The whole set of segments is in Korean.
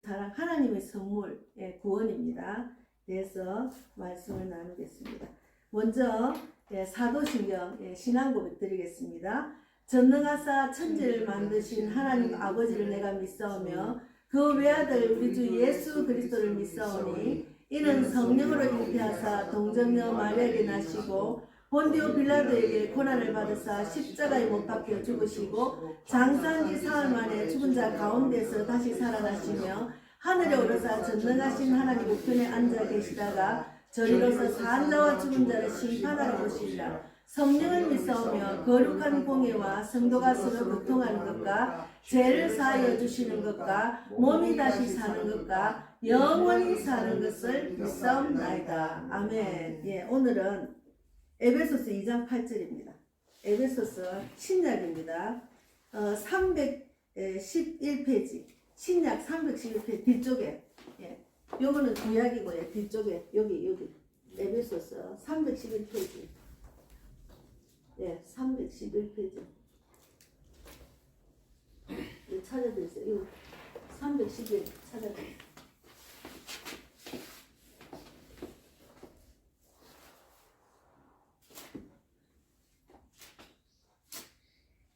사랑 하나님의 선물의 구원입니다. 그래서 말씀을 나누겠습니다. 먼저 사도신경 신앙고백 드리겠습니다. 전능하사 천지를 만드신 하나님 아버지를 내가 믿사오며 그 외아들 우리 주 예수 그리스도를 믿사오니 이는 성령으로 잉태하사 동정녀 마리아에게 나시고 본디오 빌라도에게 고난을 받으사 십자가에 못 박혀 죽으시고 장사한 지 사흘 만에 죽은 자 가운데서 다시 살아나시며 하늘에 오르사 전능하신 하나님 우편에 앉아 계시다가 저리로서 산 자와 죽은 자를 심판하러 오시리라. 성령을 믿사오며 거룩한 공예와 성도가 서로 교통하는 것과 죄를 사하여 주시는 것과 몸이 다시 사는 것과 영원히 사는 것을 믿사옵나이다. 아멘. 오늘은 에베소서 2장 8절입니다. 에베소서 신약입니다. 311페이지 신약 311페이지 뒤쪽에 요거는 구약이고요. 뒤쪽에 여기 에베소서 311페이지 311페이지 찾아드렸어요. 311 찾아드렸어요.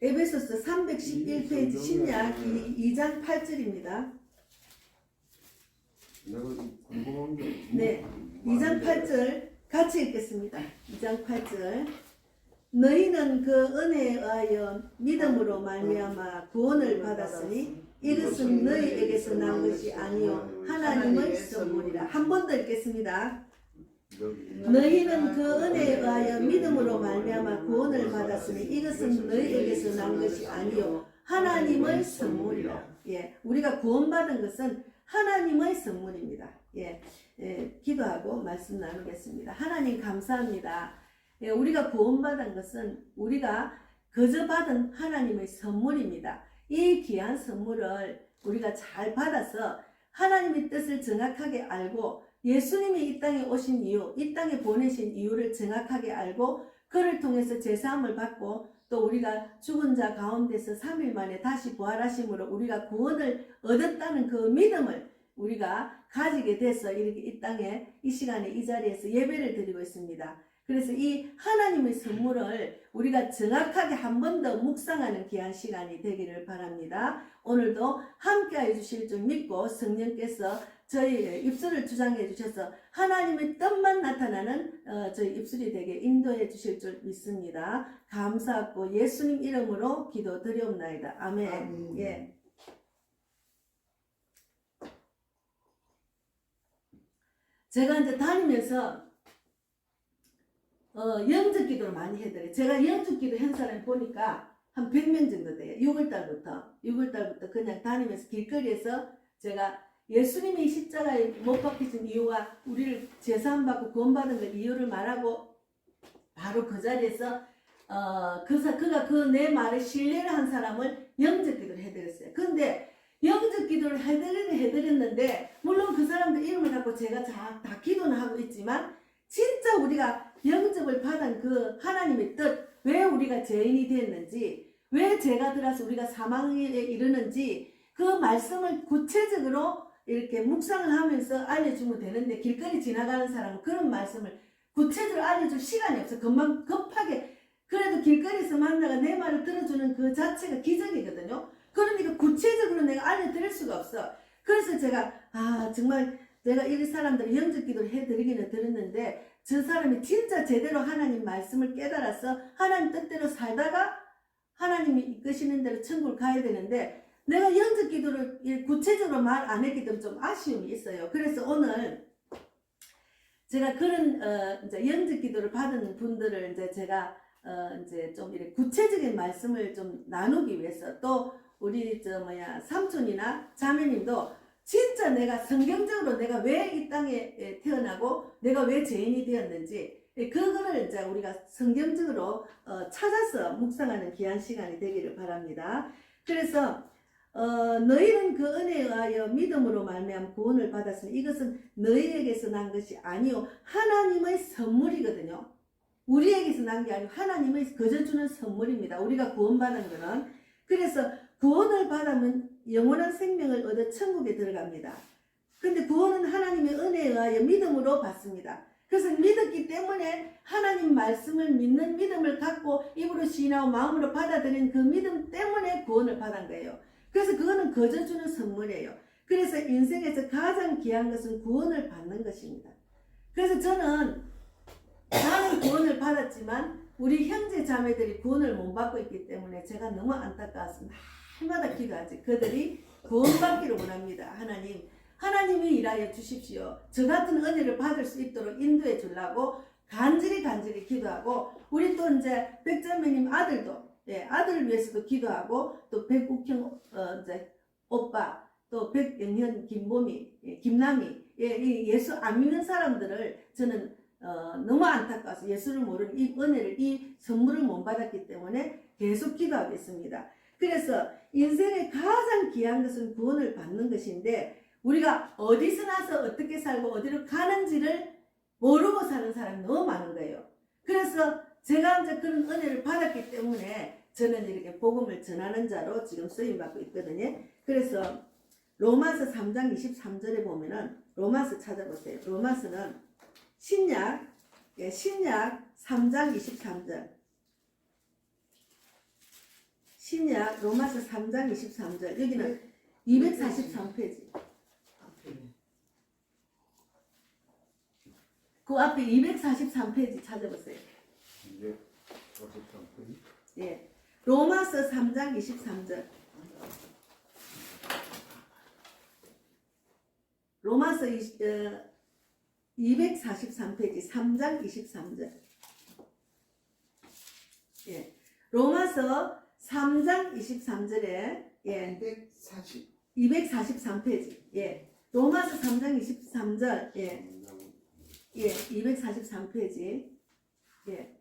에베소서 311페이지 신약 2장 8절입니다. 네, 2장 8절 같이 읽겠습니다. 2장 8절 너희는 그 은혜에 의하여 믿음으로 말미암아 구원을 받았으니 이것은 너희에게서 난 것이 아니요 하나님의 선물이라. 한 번 더 읽겠습니다. 너희는 그 은혜에 의하여 믿음으로 말미암아 구원을 받았으니 이것은 너희에게서 난 것이 아니요 하나님의 선물이라. 우리가 구원받은 것은 하나님의 선물입니다. 기도하고 말씀 나누겠습니다. 하나님 감사합니다. 우리가 구원받은 것은 우리가 거저 받은 하나님의 선물입니다. 이 귀한 선물을 우리가 잘 받아서 하나님의 뜻을 정확하게 알고 예수님이 이 땅에 오신 이유, 이 땅에 보내신 이유를 정확하게 알고 그를 통해서 제사함을 받고 또 우리가 죽은 자 가운데서 3일 만에 다시 부활하심으로 우리가 구원을 얻었다는 그 믿음을 우리가 가지게 돼서 이렇게 이 땅에 이 시간에 이 자리에서 예배를 드리고 있습니다. 그래서 이 하나님의 선물을 우리가 정확하게 한 번 더 묵상하는 귀한 시간이 되기를 바랍니다. 오늘도 함께해 주실 줄 믿고 성령께서 저희 입술을 주장해 주셔서 하나님의 뜻만 나타나는 저희 입술이 되게 인도해 주실 줄 믿습니다. 감사하고 예수님 이름으로 기도드리옵나이다. 아멘. 제가 이제 다니면서 영접 기도를 많이 해드려요. 제가 영접 기도 한 사람 보니까 한 100명 정도 돼요. 6월달부터 그냥 다니면서 길거리에서 제가 예수님이 십자가에 못 박히신 이유와 우리를 제사함 받고 구원받은 그 이유를 말하고 바로 그 자리에서 그가 그 내 말에 신뢰를 한 사람을 영접 기도를 해드렸어요. 근데 영접 기도를 해드렸는데 물론 그 사람들 이름을 갖고 제가 다 기도는 하고 있지만 진짜 우리가 영접을 받은 그 하나님의 뜻, 왜 우리가 죄인이 됐는지, 왜 죄가 들어서 우리가 사망에 이르는지 그 말씀을 구체적으로 이렇게 묵상을 하면서 알려주면 되는데 길거리 지나가는 사람은 그런 말씀을 구체적으로 알려줄 시간이 없어. 금방 급하게 그래도 길거리에서 만나가 내 말을 들어주는 그 자체가 기적이거든요. 그러니까 구체적으로 내가 알려드릴 수가 없어. 그래서 제가 정말 내가 이 사람들을 영접 기도를 해드리기는 들었는데 저 사람이 진짜 제대로 하나님 말씀을 깨달아서 하나님 뜻대로 살다가 하나님이 이끄시는 대로 천국을 가야 되는데 내가 영접 기도를 구체적으로 말 안 했기 때문에 좀 아쉬움이 있어요. 그래서 오늘 제가 그런 이제 영접 기도를 받은 분들을 이제 제가 이제 좀 이렇게 구체적인 말씀을 좀 나누기 위해서 또 우리 삼촌이나 자매님도 진짜 내가 성경적으로 내가 왜 이 땅에 태어나고 내가 왜 죄인이 되었는지 그거를 이제 우리가 성경적으로 찾아서 묵상하는 귀한 시간이 되기를 바랍니다. 그래서 너희는 그 은혜에 의하여 믿음으로 말미암아 구원을 받았으니 이것은 너희에게서 난 것이 아니요 하나님의 선물이거든요. 우리에게서 난 게 아니고 하나님의 거저 주는 선물입니다. 우리가 구원받은 거는. 그래서 구원을 받으면 영원한 생명을 얻어 천국에 들어갑니다. 근데 구원은 하나님의 은혜에 의하여 믿음으로 받습니다. 그래서 믿었기 때문에 하나님 말씀을 믿는 믿음을 갖고 입으로 시인하고 마음으로 받아들인 그 믿음 때문에 구원을 받은 거예요. 그래서 그거는 거저 주는 선물이에요. 그래서 인생에서 가장 귀한 것은 구원을 받는 것입니다. 그래서 저는 나는 구원을 받았지만 우리 형제 자매들이 구원을 못 받고 있기 때문에 제가 너무 안타까워서 날마다 기도하지. 그들이 구원받기를 원합니다. 하나님이 일하여 주십시오. 저 같은 은혜를 받을 수 있도록 인도해 주려고 간절히 기도하고, 우리 또 이제 백자매님 아들도, 아들을 위해서도 기도하고, 또 백욱형 이제 오빠, 또 백영현, 김보미, 김남이, 예수 안 믿는 사람들을 저는 너무 안타까워서 예수를 모르는 이 은혜를, 이 선물을 못 받았기 때문에 계속 기도하겠습니다. 그래서 인생의 가장 귀한 것은 구원을 받는 것인데, 우리가 어디서 나서 어떻게 살고 어디로 가는지를 모르고 사는 사람이 너무 많은 거예요. 그래서 제가 이제 그런 은혜를 받았기 때문에 저는 이렇게 복음을 전하는 자로 지금 쓰임받고 있거든요. 그래서 로마서 3장 23절에 보면은, 로마서 찾아보세요. 로마서는 신약 3장 23절. 신약 로마서 3장 23절. 여기는 243페이지. 그 앞에 243페이지 찾아보세요. 243페이지? 예. 로마서 3장 23절. 로마서 243페이지 3장 23절. 예. 로마서 3장 23절에 243페이지. 예. 로마서 3장 23절. 예. 243페이지. 예.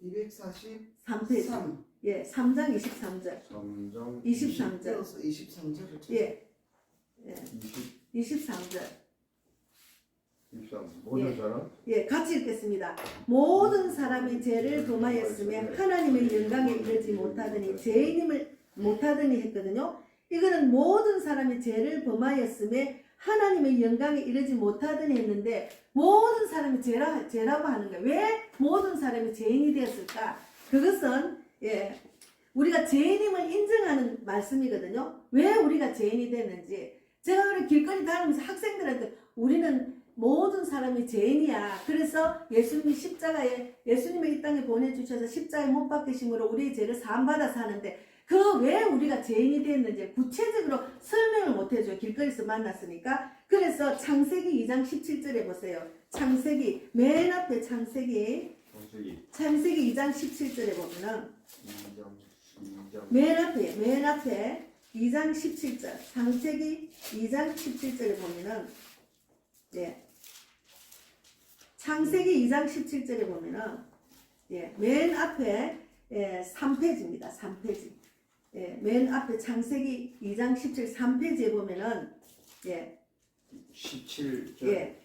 243페이지. 예. 3장 23절. 3장 23절. 23절을 예. 23절. 23. 모든 사람? 예, 같이 읽겠습니다. 모든 사람이 죄를 범하였으며 하나님의 영광에 이르지 못하더니 죄인임을 못하더니 했거든요. 이거는 모든 사람이 죄를 범하였으며 하나님의 영광에 이르지 못하더니 했는데, 모든 사람이 죄라고 하는 거예요. 왜 모든 사람이 죄인이 되었을까? 그것은 우리가 죄인임을 인정하는 말씀이거든요. 왜 우리가 죄인이 됐는지. 제가 그래 길거리 다니면서 학생들한테 우리는 모든 사람이 죄인이야. 그래서 예수님이 예수님의 이 땅에 보내주셔서 십자가에 못 박히심으로 우리의 죄를 사함받아서 하는데, 그 왜 우리가 죄인이 됐는지 구체적으로 설명을 못 해줘요. 길거리에서 만났으니까. 그래서 창세기 2장 17절에 보세요. 창세기, 맨 앞에 창세기 2장 17절에 보면은, 맨 앞에 2장 17절, 창세기 2장 17절에 보면은, 창세기 2장 17절에 보면은, 맨 앞에 3페이지입니다. 3페이지. 맨 앞에 창세기 2장 17, 3페이지에 보면은, 17절.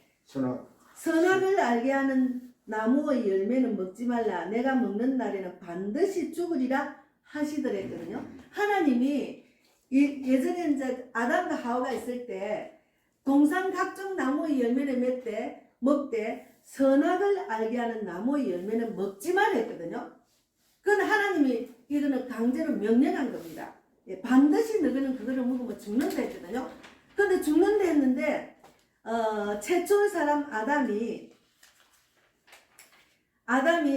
선악을 알게 하는 나무의 열매는 먹지 말라. 내가 먹는 날에는 반드시 죽으리라 하시더랬거든요. 하나님이 예전에 이제 아담과 하와가 있을 때 동산 각종 나무의 열매를 먹되 선악을 알게 하는 나무의 열매는 먹지 말라 했거든요. 그건 하나님이 이거는 강제로 명령한 겁니다. 반드시 너희는 그거를 먹으면 죽는다 했거든요. 근데 죽는다 했는데 최초의 사람 아담이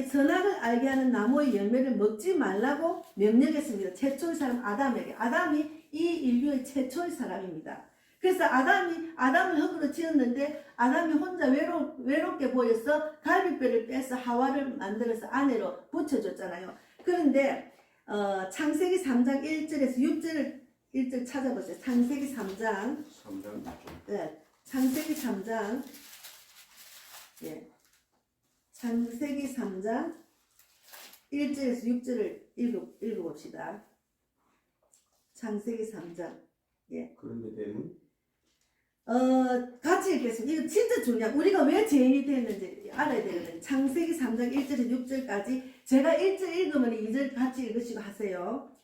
선악을 알게 하는 나무의 열매를 먹지 말라고 명령했습니다. 최초의 사람 아담에게. 아담이 이 인류의 최초의 사람입니다. 그래서 아담을 흙으로 지었는데 아담이 혼자 외롭게 보여서 갈비뼈를 빼서 하와를 만들어서 아내로 붙여줬잖아요. 그런데 창세기 3장 1절에서 1절 찾아보세요. 창세기 3장 3장 창세기 3장 창세기 3장 1절에서 6절을 읽어봅시다. 창세기 3장. 그런데 되는? 같이 읽겠습니다. 이거 진짜 중요해요. 우리가 왜 죄인이 됐는지 알아야 되거든요. 창세기 3장 1절에서 6절까지 제가 1절 읽으면 2절 같이 읽으시고 하세요.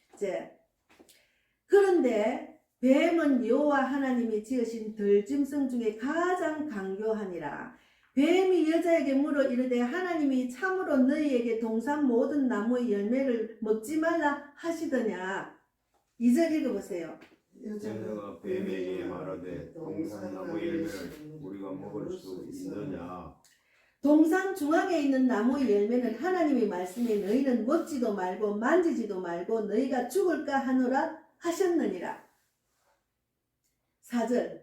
그런데 뱀은 여호와 하나님이 지으신 들짐승 중에 가장 강교하니라. 뱀이 여자에게 물어 이르되 하나님이 참으로 너희에게 동산 모든 나무의 열매를 먹지 말라 하시더냐. 2절 읽어보세요. 여자가 뱀에게 말하되 동산 나무 열매를 우리가 먹을 수 있느냐. 동산 중앙에 있는 나무의 열매는 하나님의 말씀에 너희는 먹지도 말고 만지지도 말고 너희가 죽을까 하노라 하셨느니라. 4절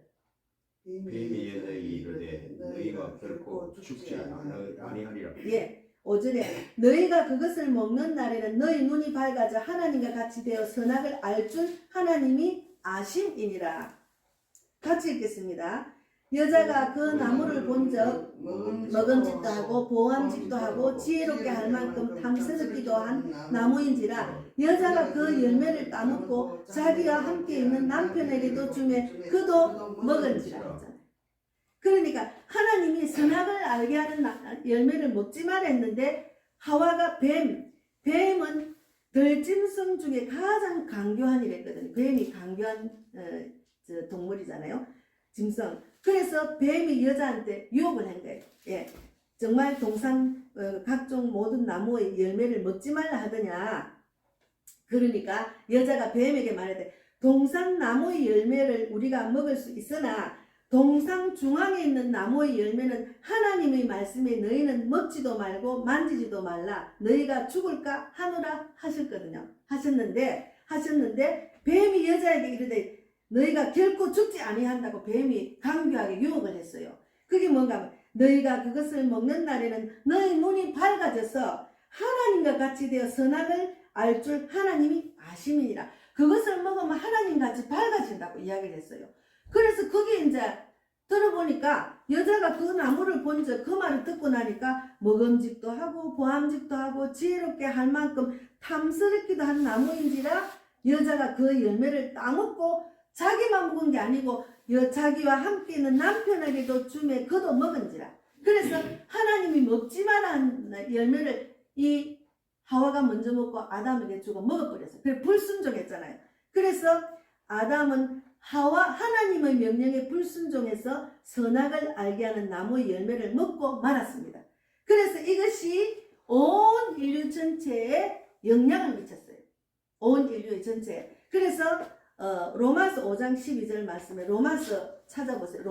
뱀이 여자에게 이르되 너희가 결코 죽지 아니하리라. 예, 5절에 너희가 그것을 먹는 날에는 너희 눈이 밝아져 하나님과 같이 되어 선악을 알 줄 하나님이 아심이니라. 같이 읽겠습니다. 여자가 그 나무를 본즉 먹음직도 하고 보암직도 하고 지혜롭게 할 만큼 탐스럽기도 한 나무인지라. 여자가 그 열매를 따먹고 자기와 함께 있는 남편에게도 주매 그도 먹은지라 했잖아요. 그러니까 하나님이 선악을 알게 하는 열매를 먹지 말라 했는데 하와가 뱀은 들짐승 중에 가장 강교한이라 했거든요. 뱀이 강교한 동물이잖아요. 짐승. 그래서 뱀이 여자한테 유혹을 한 거예요. 예. 정말 동산 각종 모든 나무의 열매를 먹지 말라 하더냐. 그러니까 여자가 뱀에게 말하되 동산 나무의 열매를 우리가 먹을 수 있으나 동산 중앙에 있는 나무의 열매는 하나님의 말씀에 너희는 먹지도 말고 만지지도 말라. 너희가 죽을까 하노라 하셨는데 뱀이 여자에게 이르되 너희가 결코 죽지 아니한다고 뱀이 강교하게 유혹을 했어요. 그게 뭔가 하면 너희가 그것을 먹는 날에는 너희 눈이 밝아져서 하나님과 같이 되어 선악을 알 줄 하나님이 아심이니라. 그것을 먹으면 하나님같이 밝아진다고 이야기를 했어요. 그래서 그게 이제 들어보니까 여자가 그 나무를 본즉 그 말을 듣고 나니까 먹음직도 하고 보암직도 하고 지혜롭게 할 만큼 탐스럽기도 한 나무인지라 여자가 그 열매를 따먹고 자기만 먹은 게 아니고 자기와 함께 있는 남편에게도 주매 그도 먹은지라. 그래서 하나님이 먹지 마라 한 열매를 이 하와가 먼저 먹고 아담에게 주고 먹어버렸어요. 그래서 불순종했잖아요. 그래서 아담은 하나님의 명령에 불순종해서 선악을 알게 하는 나무의 열매를 먹고 말았습니다. 그래서 이것이 온 인류 전체에 영향을 미쳤어요. 온 인류 전체에. 그래서 로마서 5장 12절 말씀에 로마서 찾아보세요.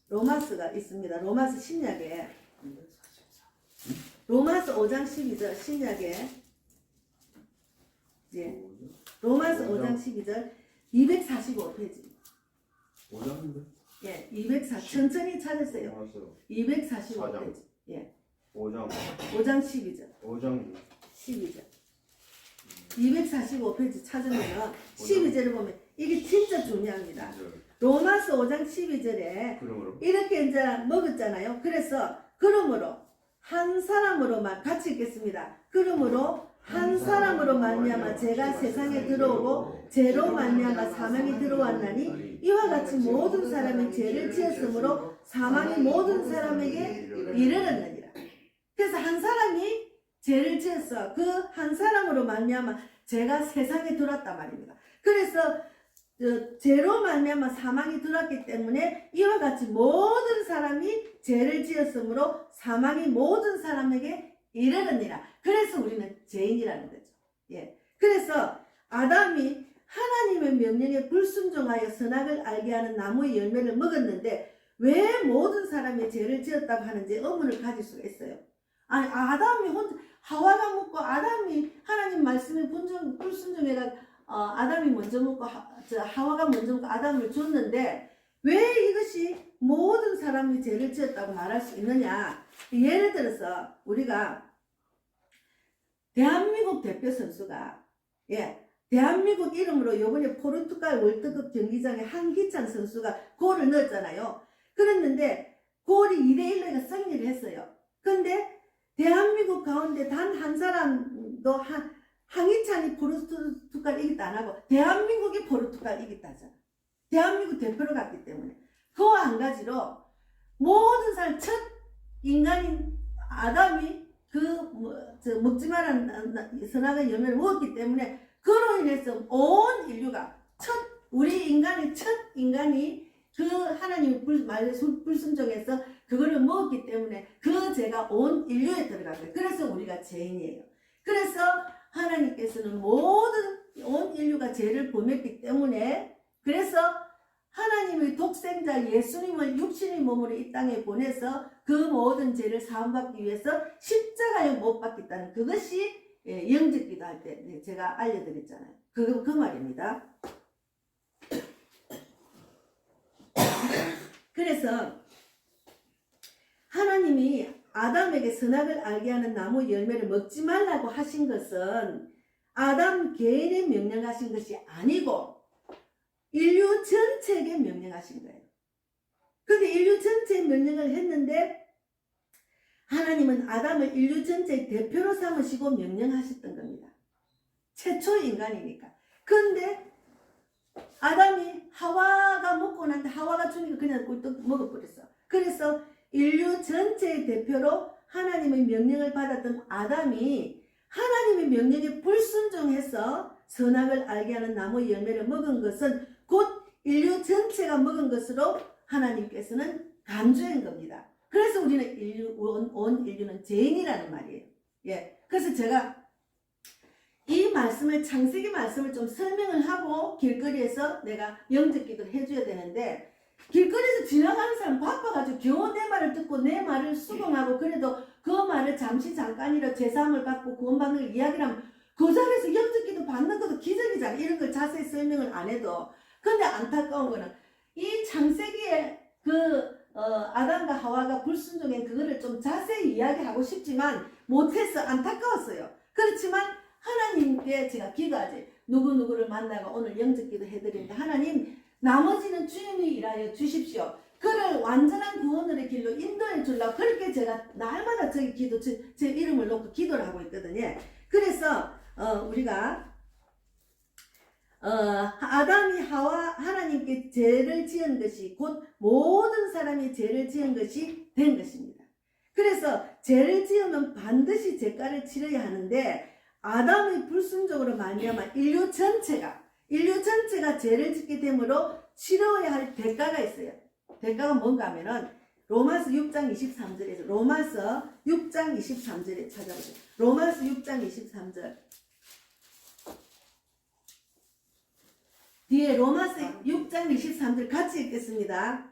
로마서가 있습니다. 로마서 신약에 로마서 5장 12절 신약에 이제 로마서 5장 12절 245페이지입니다. 5장인데? 예, 240 천천히 찾으세요. 245페이지. 예. 5장 5장 12절. 5장 12절. 245페이지 찾으면 12절을 보면 이게 진짜 중요합니다. 로마서 5장 12절에 그러므로 이렇게 이제 먹었잖아요. 그래서 그러므로 한 사람으로만 같이 읽겠습니다. 그러므로 한 사람으로 말미암아 죄가 세상에 들어오고 죄로 말미암아 사망이 들어왔나니 이와 같이 모든 사람이 죄를 지었으므로 사망이 모든 사람에게 이르렀느니라. 그래서 한 사람이 죄를 지었어. 그 한 사람으로 말미암아 죄가 세상에 들어왔단 말입니다. 그래서 죄로 말미암아 사망이 들어왔기 때문에 이와 같이 모든 사람이 죄를 지었으므로 사망이 모든 사람에게 이르느니라. 그래서 우리는 죄인이라는 거죠. 예. 그래서 아담이 하나님의 명령에 불순종하여 선악을 알게 하는 나무의 열매를 먹었는데 왜 모든 사람이 죄를 지었다고 하는지 의문을 가질 수가 있어요. 아니, 아담이 하와가 먹고 아담이 하나님 말씀에 불순종해가 아담이 먼저 먹고 하와가 먼저 먹고 아담을 줬는데 왜 이것이 모든 사람이 죄를 지었다고 말할 수 있느냐. 예를 들어서 우리가 대한민국 대표 선수가 대한민국 이름으로 요번에 포르투갈 월드컵 경기장에 한기찬 선수가 골을 넣었잖아요. 그랬는데 골이 2대1로 승리를 했어요. 근데 대한민국 가운데 단 한 사람도 한기찬이 포르투갈 이겼다 안 하고 대한민국이 포르투갈 이겼다 하잖아. 대한민국 대표로 갔기 때문에. 그와 한 가지로 모든 사람 첫 인간인 아담이 먹지 말란 선악의 열매를 먹었기 때문에 그로 인해서 온 인류가 첫 우리 인간의 첫 인간이 그 하나님의 불순종해서 그거를 먹었기 때문에 그 죄가 온 인류에 들어간 거예요. 그래서 우리가 죄인이에요. 그래서 하나님께서는 모든 온 인류가 죄를 범했기 때문에 그래서 하나님의 독생자 예수님을 육신의 몸으로 이 땅에 보내서 그 모든 죄를 사함받기 위해서 십자가에 못 박겠다는 그것이 영접기도 할 때 제가 알려드렸잖아요. 그 말입니다. 그래서 하나님이 아담에게 선악을 알게 하는 나무 열매를 먹지 말라고 하신 것은 아담 개인에 명령하신 것이 아니고 인류 전체에게 명령하신 거예요. 근데 인류 전체에 명령을 했는데 하나님은 아담을 인류 전체의 대표로 삼으시고 명령하셨던 겁니다. 최초 인간이니까. 근데 아담이 하와가 먹고 난데 하와가 주니까 그냥 꿀떡 먹어버렸어. 그래서 인류 전체의 대표로 하나님의 명령을 받았던 아담이 하나님의 명령에 불순종해서 선악을 알게 하는 나무 열매를 먹은 것은 곧 인류 전체가 먹은 것으로 하나님께서는 간주한 겁니다. 그래서 우리는 온 인류는 죄인이라는 말이에요. 예. 그래서 제가 이 말씀을 창세기 말씀을 좀 설명을 하고 길거리에서 내가 영접기도를 해줘야 되는데 길거리에서 지나가는 사람 바빠가지고 겨우 내 말을 듣고 내 말을 수긍하고 그래도 그 말을 잠깐이라도 제사함을 받고 구원받는 걸 이야기를 하면 그 자리에서 영접기도 받는 것도 기적이잖아. 이런 걸 자세히 설명을 안 해도. 근데 안타까운 거는 이 창세기에 아담과 하와가 불순종한 그거를 좀 자세히 이야기하고 싶지만 못해서 안타까웠어요. 그렇지만 하나님께 제가 기도하지. 누구누구를 만나고 오늘 영접기도 해드리는데 하나님 나머지는 주님이 일하여 주십시오. 그를 완전한 구원의 길로 인도해 주려고 그렇게 제가 날마다 저기 제 이름을 놓고 기도를 하고 있거든요. 그래서 우리가 아담이 하나님께 죄를 지은 것이 곧 모든 사람이 죄를 지은 것이 된 것입니다. 그래서 죄를 지으면 반드시 죄가를 치러야 하는데 아담의 불순종으로 말미암아 인류 전체가 죄를 짓게 되므로 치러야 할 대가가 있어요. 대가가 뭔가 하면은 로마서 6장 23절에서 로마서 6장 23절에 찾아보세요. 로마서 6장 23절 뒤에 로마서 6장 23절 같이 읽겠습니다.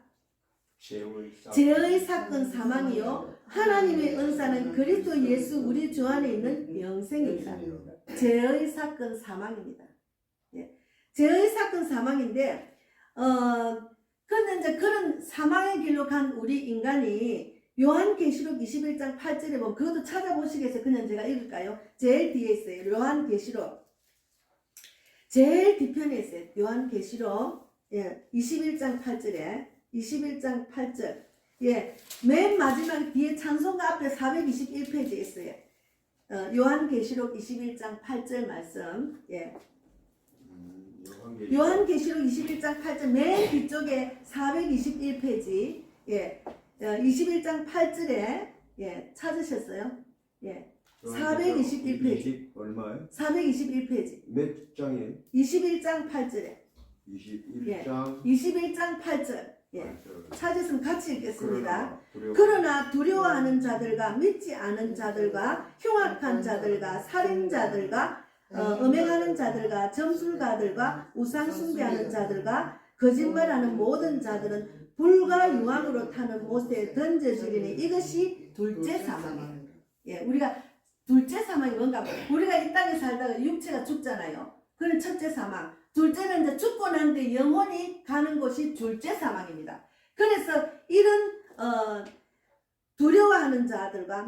죄의 사건 사망이요 하나님의 은사는 그리스도 예수 우리 주 안에 있는 영생입니다. 죄의 사건 사망입니다. 예. 죄의 사건 사망인데 근데 이제 그런 사망의 길로 간 우리 인간이 요한계시록 21장 8절에 보면 그것도 찾아보시겠어요? 그냥 제가 읽을까요? 제일 뒤에 있어요. 요한계시록 제일 뒤편에 있어요. 요한계시록 21장 8절에 21장 8절 맨 마지막 뒤에 찬송가 앞에 421페이지에 있어요. 요한계시록 21장 8절 말씀 요한계시록 21장 8절 맨 뒤쪽에 421페이지 21장 8절에 찾으셨어요? 421페이지 얼마요? 421페이지 몇 장이에요? 21장 8절에 21장 8절 찾으시면 같이 읽겠습니다. 그러나 두려워하는 자들과 믿지 않은 자들과 흉악한 자들과 살인자들과 음행하는 자들과 점술가들과 우상 숭배하는 자들과 거짓말하는 모든 자들은 불과 유황으로 타는 못에 던져지리니 이것이 둘째 사망이에요. 우리가 둘째 사망이 뭔가 우리가 이 땅에 살다가 육체가 죽잖아요. 그건 첫째 사망. 둘째는 이제 죽고 난 뒤에 영혼이 가는 곳이 둘째 사망입니다. 그래서 이런 두려워하는 자들과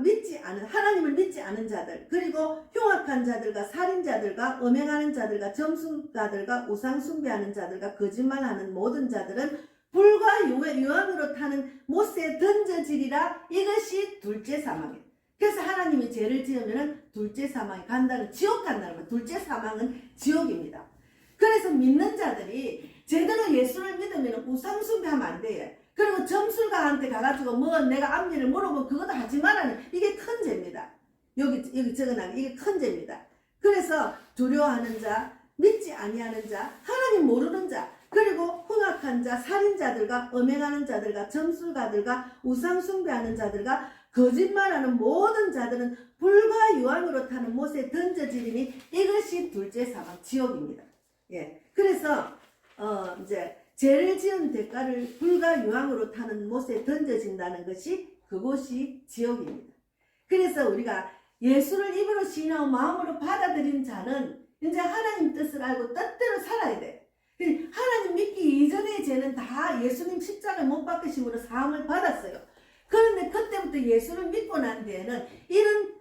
하나님을 믿지 않은 자들, 그리고 흉악한 자들과 살인자들과 음행하는 자들과 점술가들과 우상 숭배하는 자들과 거짓말하는 모든 자들은 불과 유황으로 타는 못에 던져지리라. 이것이 둘째 사망이에요. 그래서 하나님이 죄를 지으면 둘째 사망이 간다는 지옥 간다는 거예요. 둘째 사망은 지옥입니다. 그래서 믿는 자들이 제대로 예수를 믿으면 우상 숭배하면 안 돼요. 그리고 점술가한테 가가지고 내가 앞니를 물어보면 그것도 하지 말라는 이게 큰 죄입니다. 여기 적어놔 이게 큰 죄입니다. 그래서 두려워하는 자, 믿지 아니하는 자, 하나님 모르는 자, 그리고 흉악한 자, 살인자들과 음행하는 자들과 점술가들과 우상 숭배하는 자들과 거짓말하는 모든 자들은 불과 유황으로 타는 못에 던져지리니 이것이 둘째 사망 지옥입니다. 예, 그래서 이제 죄를 지은 대가를 불과 유황으로 타는 못에 던져진다는 것이 그곳이 지옥입니다. 그래서 우리가 예수를 입으로 신하고 마음으로 받아들인 자는 이제 하나님 뜻을 알고 뜻대로 살아야 돼. 하나님 믿기 이전의 죄는 다 예수님 십자가에 못 박히심으로 사함을 받았어요. 그런데 그때부터 예수를 믿고 난 뒤에는 이런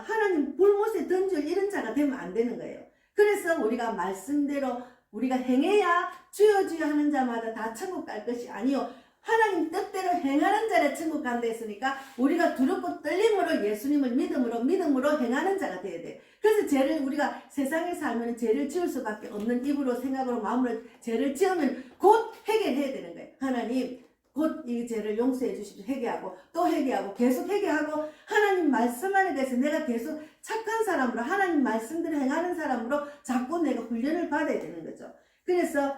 하나님 불못에 던질 이런 자가 되면 안 되는 거예요. 그래서 우리가 말씀대로 우리가 행해야 주여 주여 하는 자마다 다 천국 갈 것이 아니요 하나님 뜻대로 행하는 자를 천국 간다 했으니까 우리가 두렵고 떨림으로 예수님을 믿음으로 행하는 자가 돼야 돼. 그래서 죄를 우리가 세상에 살면 죄를 지을 수밖에 없는 입으로 생각으로 마음으로 죄를 지으면 곧 해결해야 되는 거예요. 하나님 곧 이 죄를 용서해 주십시오. 회개하고 또 회개하고 계속 회개하고 하나님 말씀 안에 대해서 내가 계속 착한 사람으로 하나님 말씀대로 행하는 사람으로 자꾸 내가 훈련을 받아야 되는 거죠. 그래서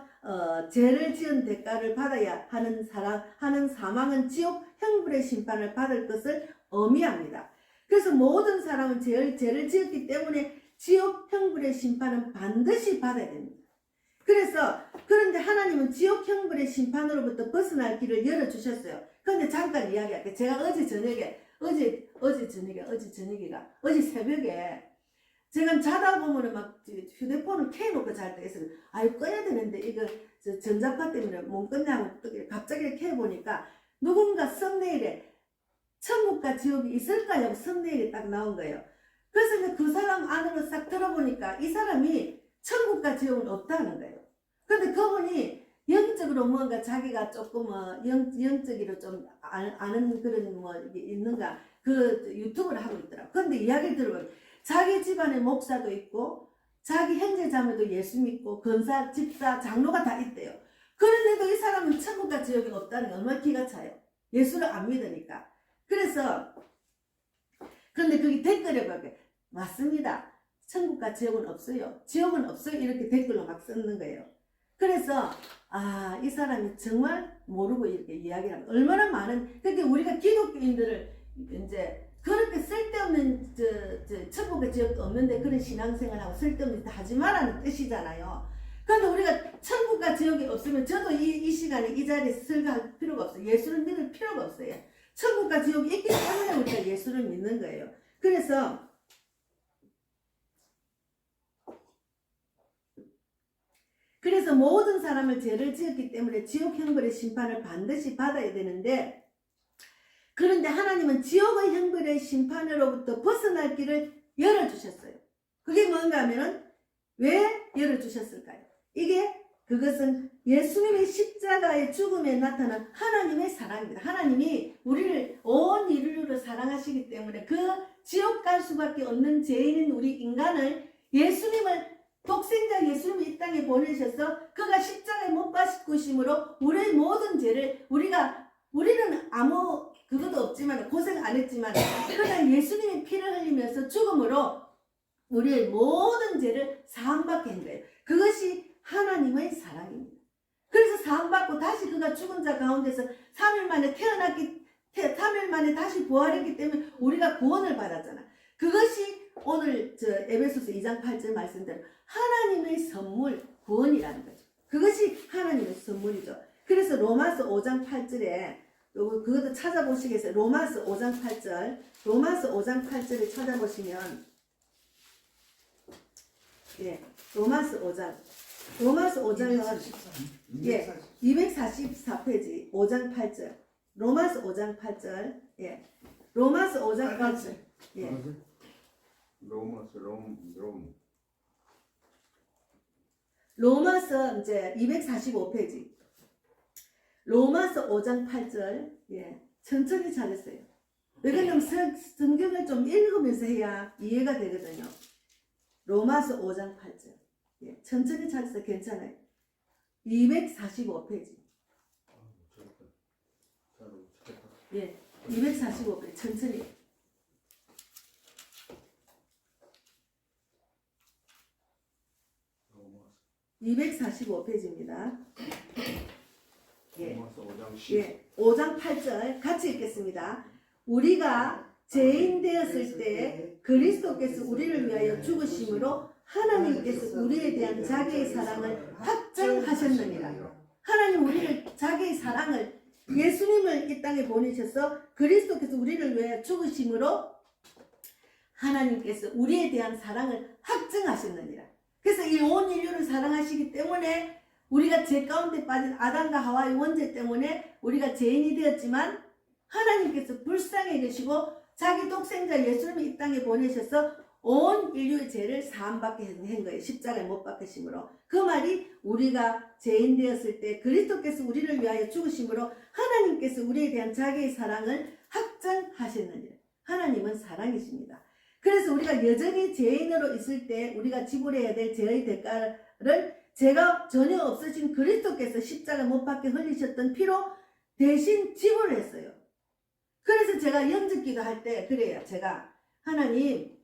죄를 지은 대가를 받아야 하는 사망은 지옥 형벌의 심판을 받을 것을 의미합니다. 그래서 모든 사람은 죄를 지었기 때문에 지옥 형벌의 심판은 반드시 받아야 됩니다. 그런데 하나님은 지옥 형벌의 심판으로부터 벗어날 길을 열어주셨어요. 그런데 잠깐 이야기할게요. 제가 어제 새벽에 제가 자다 보면은 막 휴대폰을 켜놓고 잘 때 있어요. 아유, 꺼야 되는데 이거 전자파 때문에 못 껐냐고 갑자기 켜보니까 누군가 썸네일에 천국과 지옥이 있을까요? 하고 썸네일이 딱 나온 거예요. 그래서 그 사람 안으로 싹 들어보니까 이 사람이 천국과 지옥은 없다는 거예요. 근데 그분이 영적으로 뭔가 자기가 조금 영적으로 좀 아는 그런 있는가 그 유튜브를 하고 있더라고. 근데 이야기를 들어보면 자기 집안에 목사도 있고 자기 형제 자매도 예수 믿고 권사, 집사, 장로가 다 있대요. 그런데도 이 사람은 천국과 지옥이 없다는 게 얼마나 기가 차요. 예수를 안 믿으니까. 그런데 거기 댓글에 보게 맞습니다. 천국과 지옥은 없어요. 지옥은 없어요. 이렇게 댓글로 막 쓰는 거예요. 그래서 이 사람이 정말 모르고 이렇게 이야기를 합니다. 얼마나 많은 그러니까 우리가 기독교인들을 이제 그렇게 쓸데없는 천국과 지옥도 없는데 그런 신앙생활하고 쓸데없는 짓 하지 말라는 뜻이잖아요. 그런데 우리가 천국과 지옥이 없으면 저도 이 시간에 이 자리에서 설교할 필요가 없어요. 예수를 믿을 필요가 없어요. 천국과 지옥이 있기 때문에 우리가 예수를 믿는 거예요. 그래서 모든 사람을 죄를 지었기 때문에 지옥 형벌의 심판을 반드시 받아야 되는데 그런데 하나님은 지옥의 형벌의 심판으로부터 벗어날 길을 열어주셨어요. 그게 뭔가 하면은 왜 열어주셨을까요? 그것은 예수님의 십자가의 죽음에 나타난 하나님의 사랑입니다. 하나님이 우리를 온 인류를 사랑하시기 때문에 그 지옥 갈 수밖에 없는 죄인인 우리 인간을 독생자 예수님을 이 땅에 보내셔서 그가 십자가에 못 박히심으로 우리의 모든 죄를 우리는 아무 그것도 없지만 고생 안 했지만 그러나 예수님이 피를 흘리면서 죽음으로 우리의 모든 죄를 사함받게 한 거예요. 그것이 하나님의 사랑입니다. 그래서 사함받고 다시 그가 죽은 자 가운데서 3일 만에 3일 만에 다시 부활했기 때문에 우리가 구원을 받았잖아. 그것이 오늘 에베소서 2장 8절 말씀대로 하나님의 선물 구원이라는 거죠. 그것이 하나님의 선물이죠. 그래서 로마서 5장 8절에 그것도 찾아보시겠어요? 로마서 5장 8절을 찾아보시면 로마서 5장 244페이지 5장 8절 로마서 5장 8절 로마서 5장 8절 로마서 이제 245페이지 로마서 5장 8절 천천히 찾으세요. 왜냐면 성경을 좀 읽으면서 해야 이해가 되거든요. 로마서 5장 8절 천천히 찾으세요. 괜찮아요. 245페이지 245페이지 천천히 245페이지입니다. 예. 로마서 5장 10. 예, 5장 8절 같이 읽겠습니다. 우리가 죄인 되었을 때 그리스도께서 우리를 위하여 죽으심으로 하나님께서 우리에 대한 자기의 사랑을 확증하셨느니라. 하나님 우리를 자기의 사랑을 예수님을 이 땅에 보내셔서 그리스도께서 우리를 위하여 죽으심으로 하나님께서 우리에 대한 사랑을 확증하셨느니라. 그래서 이 온 인류를 사랑하시기 때문에 우리가 죄 가운데 빠진 아담과 하와의 원죄 때문에 우리가 죄인이 되었지만 하나님께서 불쌍히 여기시고 자기 독생자 예수님을 이 땅에 보내셔서 온 인류의 죄를 사함받게 한 거예요. 십자가에 못 박히심으로. 그 말이 우리가 죄인 되었을 때 그리스도께서 우리를 위하여 죽으심으로 하나님께서 우리에 대한 자기의 사랑을 확증하셨느니라. 하나님은 사랑이십니다. 그래서 우리가 여전히 죄인으로 있을 때 우리가 지불해야 될 죄의 대가를 죄가 전혀 없으신 그리스도께서 십자가 못 박혀 흘리셨던 피로 대신 지불을 했어요. 그래서 제가 영접기도 할 때 그래요. 제가 하나님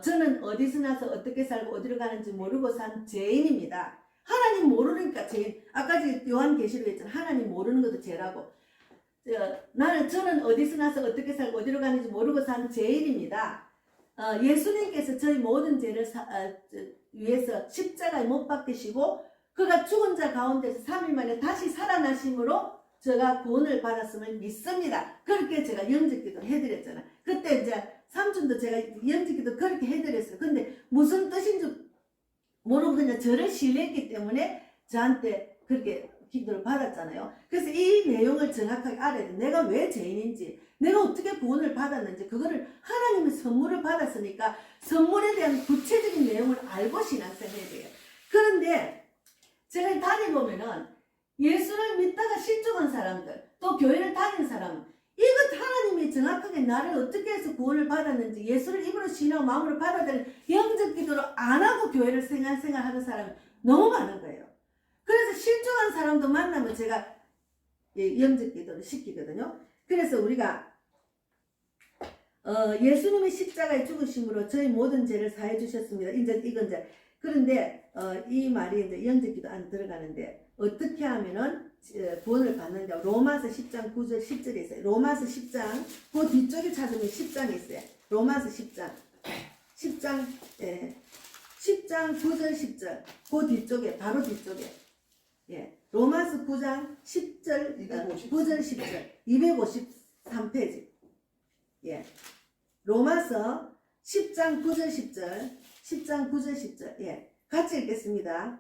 저는 어디서 나서 어떻게 살고 어디로 가는지 모르고 산 죄인입니다. 하나님 모르니까 죄인. 아까 요한계시록에 했잖아요. 하나님 모르는 것도 죄라고. 저는 어디서 나서 어떻게 살고 어디로 가는지 모르고 산 죄인입니다. 예수님께서 저희 모든 죄를 위해서 십자가에 못 박히시고 그가 죽은 자 가운데서 3일 만에 다시 살아나심으로 제가 구원을 받았음을 믿습니다. 그렇게 제가 영접기도 해드렸잖아요. 그때 이제 삼촌도 제가 영접기도 그렇게 해드렸어요. 근데 무슨 뜻인지 모르고 그냥 저를 신뢰했기 때문에 저한테 그렇게 기도를 받았잖아요. 그래서 이 내용을 정확하게 알아야 돼. 내가 왜 죄인인지, 내가 어떻게 구원을 받았는지, 그거를 하나님의 선물을 받았으니까 선물에 대한 구체적인 내용을 알고 신앙생활해야 돼요. 그런데 제가 다니보면은 예수를 믿다가 실족한 사람들, 또 교회를 다닌 사람, 이것 하나님이 정확하게 나를 어떻게 해서 구원을 받았는지, 예수를 입으로 신하고 마음으로 받아들인 영적 기도를 안 하고 교회를 생활하는 사람이 너무 많은 거예요. 그래서 실족한 사람도 만나면 제가 영적 기도를 시키거든요. 그래서 우리가 예수님의 십자가에 죽으심으로 저희 모든 죄를 사해 주셨습니다. 이제 이건 이제 그런데 이 말이 이제 영적 기도 안 들어가는데 어떻게 하면은 구원을 받는가? 로마서 10장 9절 10절에 있어요. 로마서 10장 그 뒤쪽에 찾으면 10장이 있어요. 로마서 10장 10장 9절 10절 그 뒤쪽에 바로 뒤쪽에 로마서 9장 10절 9절 10절 253페이지 로마서 10장 9절 10절 10장 9절 10절 같이 읽겠습니다.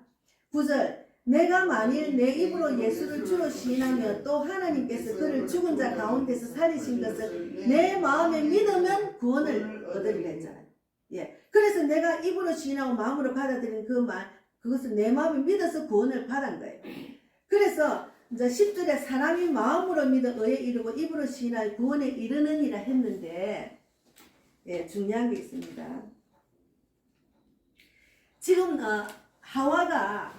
9절 내가 만일 내 입으로 예수를 주로 시인하며 또 하나님께서 그를 죽은 자 가운데서 살리신 것을 내 마음에 믿으면 구원을 얻으리라 했잖아요. 그래서 내가 입으로 시인하고 마음으로 받아들인 그 말, 그것을 내 마음에 믿어서 구원을 받은 거예요. 그래서 이제 10절에 사람이 마음으로 믿어 의에 이르고 입으로 시인하여 구원에 이르느니라 했는데 중요한 게 있습니다. 지금 하와가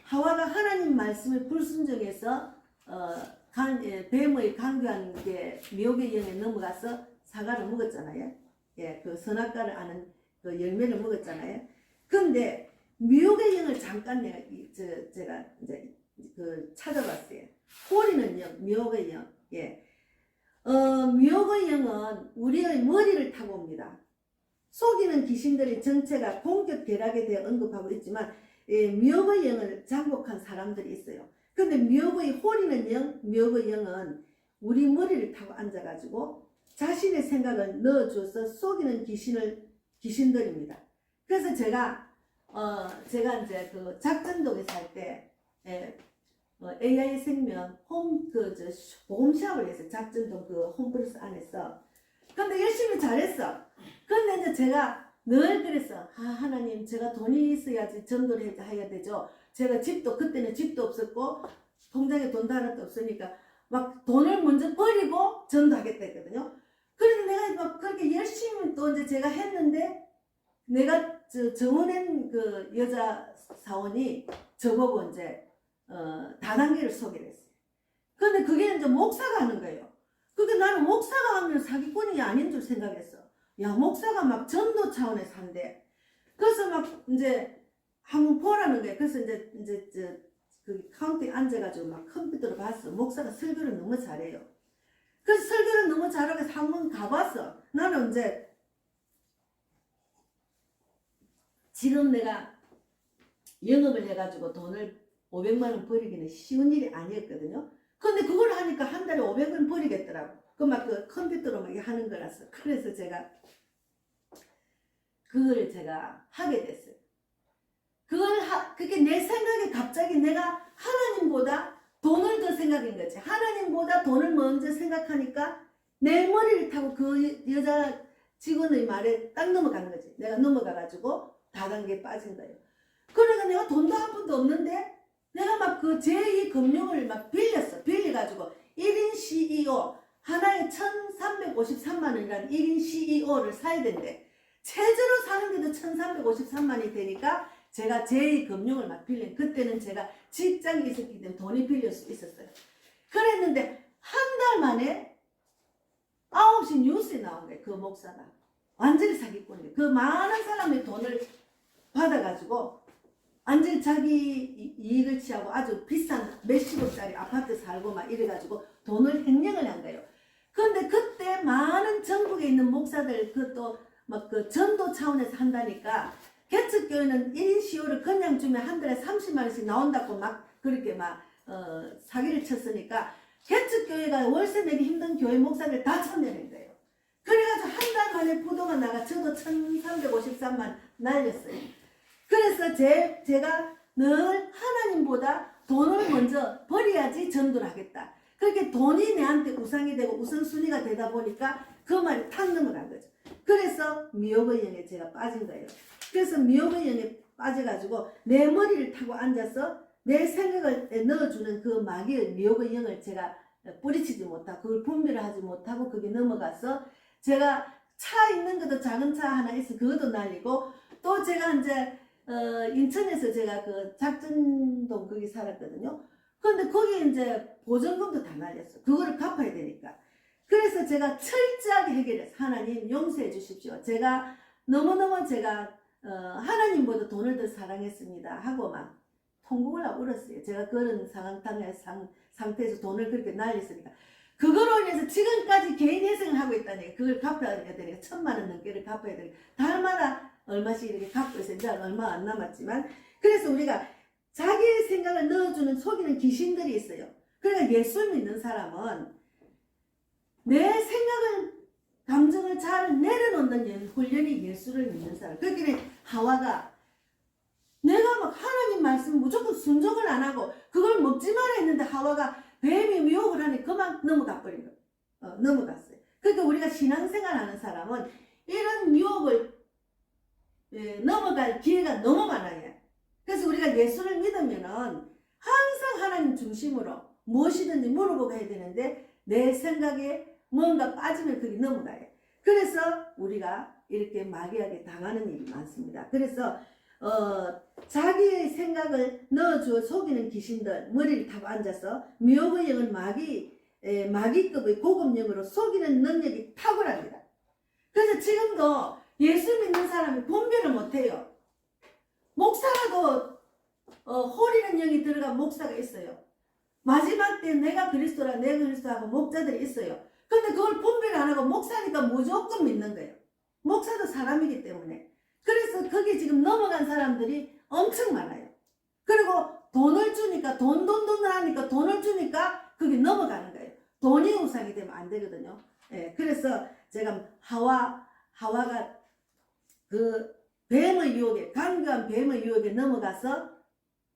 하나님 말씀에 불순종해서 뱀의 강교한 게 미혹의 영에 넘어가서 사과를 먹었잖아요. 그 선악과를 아는 그 열매를 먹었잖아요. 근데 미혹의 영을 잠깐 제가 이제 찾아봤어요. 호리는 영, 미혹의 영. 미혹의 영은 우리의 머리를 타고 옵니다. 속이는 귀신들의 정체가 공격 궤락에 대해 언급하고 있지만 미혹의 영을 장복한 사람들이 있어요. 근데 미혹의 호리는 영, 미혹의 영은 우리 머리를 타고 앉아가지고 자신의 생각을 넣어줘서 속이는 귀신들입니다. 그래서 제가 이제 그 작전동에 살 때 AI 생명 보험샵을 했어요. 작전동 그 홈플러스 안에서. 근데 열심히 잘했어. 근데 이제 제가 늘 그랬어. 하나님, 제가 돈이 있어야지 전도를 해야 되죠. 제가 그때는 집도 없었고, 통장에 돈도 하나도 없으니까, 막 돈을 먼저 버리고 전도하겠다 했거든요. 그래서 내가 막 그렇게 열심히 또 이제 제가 했는데, 내가 정원한 그 여자 사원이 저보고 이제, 다단계를 소개를 했어요. 근데 그게 이제 목사가 하는 거예요. 그게 나는 목사가 하면 사기꾼이 아닌 줄 생각했어. 야, 목사가 막 전도 차원에서 한대. 그래서 막 이제 한번 보라는 거예요. 그래서 이제 그 카운터에 앉아가지고 막 컴퓨터로 봤어. 목사가 설교를 너무 잘해요. 그래서 설교를 너무 잘하고 한번 가봤어. 나는 이제 지금 내가 영업을 해가지고 돈을 500만 원 버리기는 쉬운 일이 아니었거든요. 근데 그걸 하니까 한 달에 500원 버리겠더라고. 그 막 그 컴퓨터로 막 하는 거라서. 그래서 제가 그걸 제가 하게 됐어요. 그게 내 생각에 갑자기 내가 하나님보다 돈을 더 생각한 거지. 하나님보다 돈을 먼저 생각하니까 내 머리를 타고 그 여자 직원의 말에 딱 넘어가는 거지. 내가 넘어가가지고 다단계에 빠진 거예요. 그러니까 내가 돈도 한 푼도 없는데 내가 막 그 제2금융을 막 빌려가지고 1인 CEO 하나에 1353만 원이라는 1인 CEO를 사야 된대. 최저로 사는데도 1353만이 되니까 제가 제2금융을 막 빌린, 그때는 제가 직장에 있었기 때문에 돈이 빌릴 수 있었어요. 그랬는데 한 달 만에 9시 뉴스에 나온 거예요. 그 목사가 완전히 사기꾼이에요. 그 많은 사람의 돈을 받아가지고 완전히 자기 이익을 취하고 아주 비싼 몇십억짜리 아파트 살고 막 이래가지고 돈을 횡령을 한 거예요. 그런데 그때 많은 전국에 있는 목사들 그것도 막 그 전도 차원에서 한다니까 개척교회는 1인 CEO를 그냥 주면 한 달에 30만 원씩 나온다고 막 그렇게 막 사기를 쳤으니까 개척교회가 월세 내기 힘든 교회 목사들 다 참여한 거예요. 그래가지고 한 달 만에 부도가 나가 저도 1353만 날렸어요. 그래서 제가 늘 하나님보다 돈을 먼저 버려야지 전도를 하겠다. 그렇게 돈이 내한테 우상이 되고 우선순위가 되다 보니까 그 말이 탁 넘어간 거죠. 그래서 미혹의 영에 제가 빠진 거예요. 그래서 미혹의 영에 빠져가지고 내 머리를 타고 앉아서 내 생각을 넣어주는 그 마귀의 미혹의 영을 제가 뿌리치지 못하고 그걸 분별을 하지 못하고 그게 넘어가서 제가 차 있는 것도 작은 차 하나 있어 그것도 날리고 또 제가 이제 인천에서 제가 그 작전동 거기 살았거든요. 근데 거기 이제 보증금도 다 날렸어. 그거를 갚아야 되니까. 그래서 제가 철저하게 해결해서 하나님 용서해 주십시오. 제가 너무너무 제가 하나님보다 돈을 더 사랑했습니다 하고 막 통곡을 하고 울었어요. 제가 그런 상태에서 돈을 그렇게 날렸으니까. 그거로 인해서 지금까지 개인 회생을 하고 있다니까. 그걸 갚아야 되니까 1000만 원 넘게를 갚아야 되니까 달마다 얼마씩 이렇게 갚고 있어요. 이제 얼마 안 남았지만. 그래서 우리가 자기의 생각을 넣어주는 속이는 귀신들이 있어요. 그러니까 예수 믿는 사람은 내 생각을 감정을 잘 내려놓는 훈련이 예수를 믿는 사람. 그렇기 하와가 내가 막 하나님 말씀 무조건 순종을 안 하고 그걸 먹지 마라 했는데 하와가 뱀이 미혹을 하니 그만 넘어가 버린 거예요. 넘어갔어요. 그러니까 우리가 신앙생활 하는 사람은 이런 유혹을 넘어갈 기회가 너무 많아요. 그래서 우리가 예수를 믿으면은 항상 하나님 중심으로 무엇이든지 물어보고 해야 되는데 내 생각에 뭔가 빠지면 그게 넘어가요. 그래서 우리가 이렇게 마귀에게 당하는 일이 많습니다. 그래서 자기의 생각을 넣어주어 속이는 귀신들 머리를 타고 앉아서 미혹의 영은 마귀급의 고급령으로 속이는 능력이 탁월합니다. 그래서 지금도 예수 믿는 사람이 분별을 못해요. 목사라도 호리는 영이 들어간 목사가 있어요. 마지막 때 내가 그리스도라 내가 그리스도하고 목자들이 있어요. 근데 그걸 분별 안 하고 목사니까 무조건 믿는 거예요. 목사도 사람이기 때문에. 그래서 거기 지금 넘어간 사람들이 엄청 많아요. 그리고 돈을 주니까 돈을 하니까 돈을 주니까 그게 넘어가는 거예요. 돈이 우상이 되면 안 되거든요. 예, 그래서 제가 하와가 그 뱀의 유혹에 강교한 뱀의 유혹에 넘어가서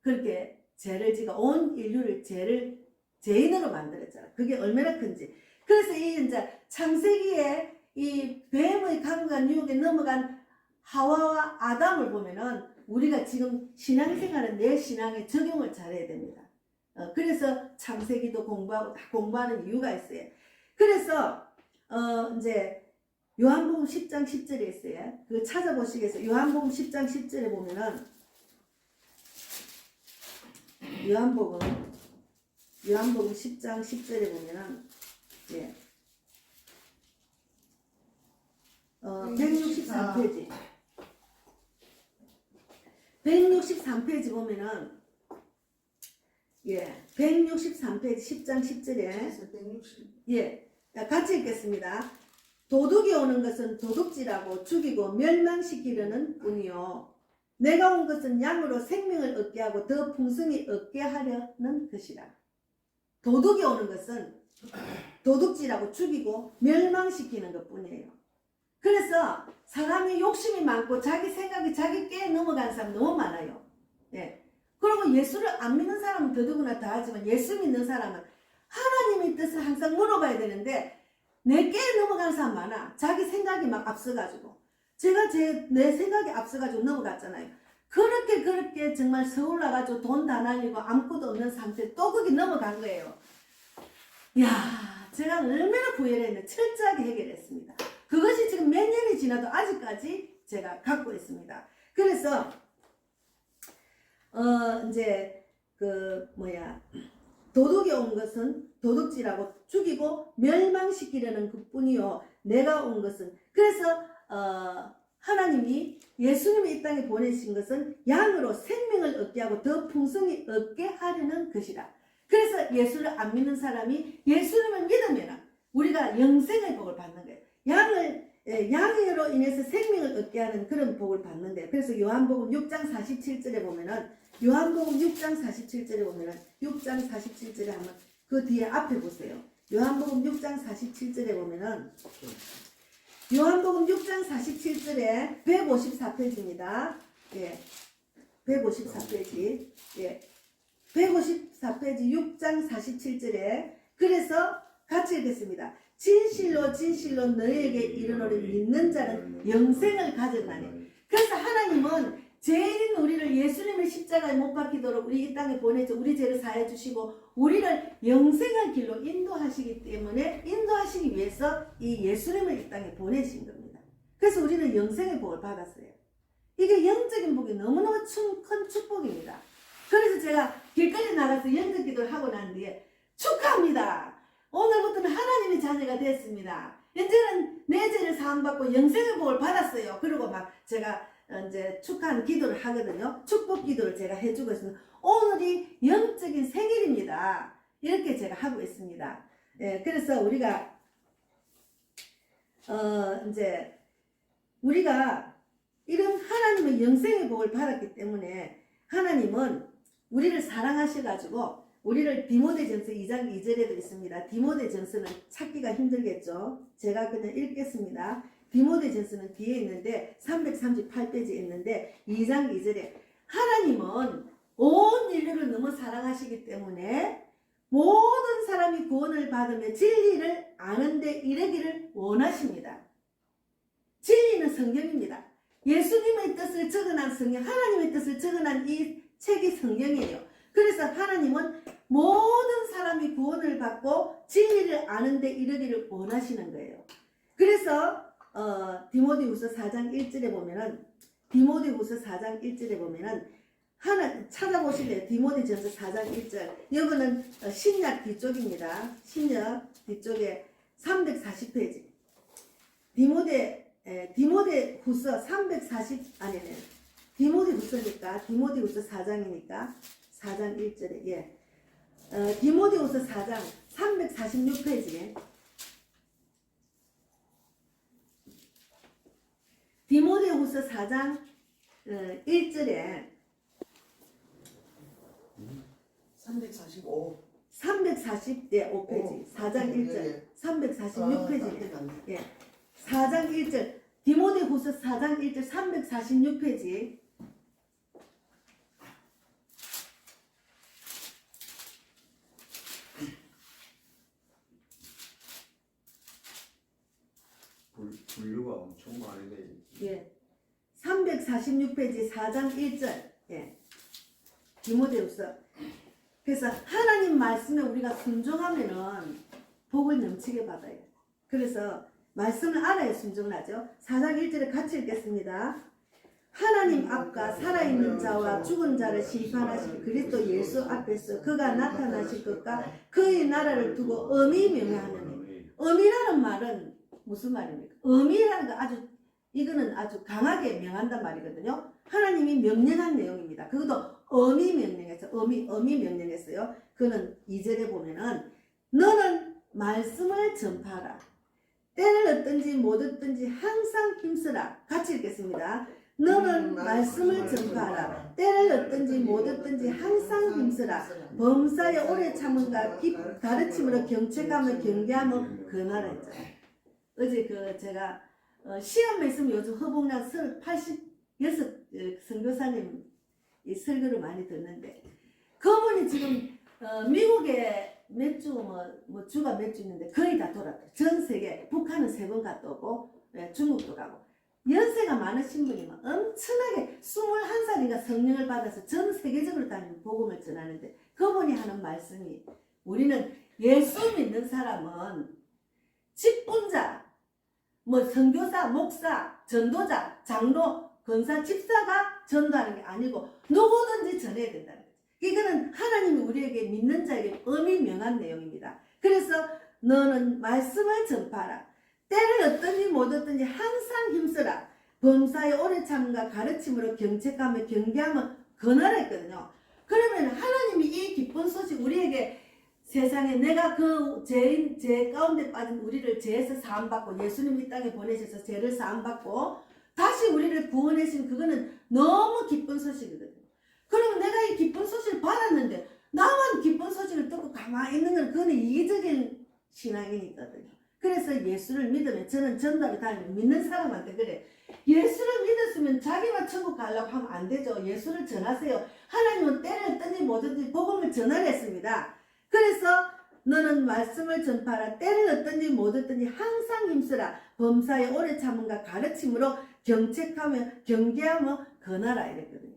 그렇게 죄를 지가 온 인류를 죄인으로 만들었잖아. 그게 얼마나 큰지. 그래서 이 이제 창세기에 이 뱀의 강교한 유혹에 넘어간 하와와 아담을 보면은 우리가 지금 신앙생활은 내 신앙에 적용을 잘해야 됩니다. 그래서 창세기도 공부하고 다 공부하는 이유가 있어요. 그래서 이제 요한복음 10장 10절에 있어요. 그거 찾아보시겠어요? 요한복음 10장 10절에 보면은 요한복음 10장 10절에 보면은 163페이지 163페이지 보면은 163페이지 10장 10절에 160. 같이 읽겠습니다. 도둑이 오는 것은 도둑질하고 죽이고 멸망시키려는 뿐이요 내가 온 것은 양으로 생명을 얻게 하고 더 풍성히 얻게 하려는 것이라. 도둑이 오는 것은 도둑질하고 죽이고 멸망시키는 것 뿐이에요. 그래서 사람이 욕심이 많고 자기 생각이 자기 깨에 넘어가는 사람 너무 많아요. 그리고 예수를 안 믿는 사람은 더더구나 더하지만 예수 믿는 사람은 하나님의 뜻을 항상 물어봐야 되는데 내 깨에 넘어가는 사람 많아. 자기 생각이 막 앞서가지고 제가 내 생각이 앞서가지고 넘어갔잖아요. 그렇게 정말 서울 나가지고 돈 다 날리고 아무것도 없는 상태 또 거기 넘어간 거예요. 이야, 제가 얼마나 구애를 했는데 철저하게 해결했습니다. 그것이 지금 몇 년이 지나도 아직까지 제가 갖고 있습니다. 그래서 이제 도둑이 온 것은 도둑질하고 죽이고 멸망시키려는 그뿐이요 내가 온 것은 그래서 하나님이 예수님을 이 땅에 보내신 것은 양으로 생명을 얻게 하고 더 풍성히 얻게 하려는 것이라. 그래서 예수를 안 믿는 사람이 예수님을 믿으면 우리가 영생의 복을 받는 거예요. 양으로 인해서 생명을 얻게 하는 그런 복을 받는데 그래서 요한복음 6장 47절에 보면은 6장 47절에 한번 그 뒤에 앞에 보세요. 요한복음 6장 47절에 보면은 요한복음 6장 47절에 154페이지입니다. 154페이지. 154페이지 6장 47절에 그래서 같이 읽겠습니다. 진실로 진실로 너희에게 이르노니 믿는 자는 영생을 가졌나니. 그래서 하나님은 죄인인 우리를 예수님의 십자가에 못 박히도록 우리 이 땅에 보내서 우리 죄를 사해 주시고 우리를 영생의 길로 인도하시기 때문에 인도하시기 위해서 이 예수님을 이 땅에 보내신 겁니다. 그래서 우리는 영생의 복을 받았어요. 이게 영적인 복이 너무너무 큰 축복입니다. 그래서 제가 길거리 나가서 영적 기도를 하고 난 뒤에 축하합니다. 오늘부터는 하나님의 자녀가 됐습니다. 이제는 내 죄를 사함받고 영생의 복을 받았어요. 그리고 막 제가 이제 축하하는 기도를 하거든요. 축복 기도를 제가 해주고 있습니다. 오늘이 영적인 생일입니다. 이렇게 제가 하고 있습니다. 그래서 우리가 이제 우리가 이런 하나님의 영생의 복을 받았기 때문에 하나님은 우리를 사랑하셔가지고 우리를 디모데전서 2장 2절에도 있습니다. 디모데전서는 찾기가 힘들겠죠. 제가 그냥 읽겠습니다. 디모데전서는 뒤에 있는데 338페이지에 있는데 2장 2절에 하나님은 온 인류를 너무 사랑하시기 때문에 모든 사람이 구원을 받으며 진리를 아는데 이르기를 원하십니다. 진리는 성경입니다. 예수님의 뜻을 적어난 성경, 하나님의 뜻을 적어난 이 책이 성경이에요. 그래서 하나님은 모든 사람이 구원을 받고 진리를 아는데 이르기를 원하시는 거예요. 그래서 디모데후서 4장 1절에 보면은 하나 찾아보실래요? 디모데전서 4장 1절. 이거는 신약 뒤쪽입니다. 신약 뒤쪽에 340페이지. 디모데후서 340 디모데후서 4장이니까 4장 1절에 디모데후서 4장 346페이지에 디모데후서 4장 1절에 345. 345페이지 4장 1절 346페이지 4장 1절 디모데후서 4장 1절 346페이지 분류가 엄청 많은데 346페이지 4장 1절 디모데후서. 그래서 하나님 말씀에 우리가 순종하면은 복을 넘치게 받아요. 그래서 말씀을 알아야 순종을 하죠. 4장 1절에 같이 읽겠습니다. 하나님 앞과 살아있는 자와 죽은 자를 심판하실 그리스도 예수 앞에서 그가 나타나실 것과 그의 나라를 두고 엄히 명하노니. 엄이라는 말은 무슨 말입니까? 엄이라는 거 아주 이거는 아주 강하게 명한단 말이거든요. 하나님이 명령한 내용입니다. 그것도 엄히 명령했어요. 엄히 명령했어요. 그는 2절에 보면은 너는 말씀을 전파하라. 때를 얻든지 못 얻든지 항상 힘쓰라. 같이 읽겠습니다. 너는 말씀을 전파하라. 때를 얻든지 못 얻든지 항상 힘쓰라. 범사에 오래 참음과 가르침으로 경책하며 경계하며 근하라 했잖아요. 어제 제가 시험 말씀 요즘 허봉란 86 선교사님 이 설교를 많이 듣는데 그분이 지금 미국에 몇 주 뭐 주가 몇 주 있는데 거의 다 돌았대요. 전 세계 북한은 3번 갔다 오고 중국도 가고 연세가 많으신 분이 막 엄청나게 21살인가 성령을 받아서 전 세계적으로 다니는 복음을 전하는데 그분이 하는 말씀이 우리는 예수 믿는 사람은 직분자 뭐 선교사, 목사, 전도자, 장로, 권사, 집사가 전도하는 게 아니고 누구든지 전해야 된다는 거죠. 이거는 하나님이 우리에게 믿는 자에게 엄히 명한 내용입니다. 그래서 너는 말씀을 전파하라. 때를 얻든지 못 얻든지 항상 힘쓰라. 범사에 오래 참음과 가르침으로 경책하며 경계하며 권하라 했거든요. 그러면 하나님이 이 기쁜 소식 우리에게 세상에 내가 그 죄 가운데 빠진 우리를 죄에서 사함받고 예수님 이 땅에 보내셔서 죄를 사함받고 다시 우리를 구원하신 그거는 너무 기쁜 소식이거든요. 그러면 내가 이 기쁜 소식을 받았는데 나만 기쁜 소식을 듣고 가만히 있는 건 그거는 이기적인 신앙이거든요. 그래서 예수를 믿으면 저는 전도를 다니면 믿는 사람한테 그래. 예수를 믿었으면 자기만 천국 가려고 하면 안 되죠. 예수를 전하세요. 하나님은 때를 얻든지 뭐든지 복음을 전하랬습니다. 그래서 너는 말씀을 전파하라. 때를 얻든지 못 얻든지 항상 힘쓰라. 범사에 오래 참음과 가르침으로 경책하며 경계하며 권하라 이랬거든요.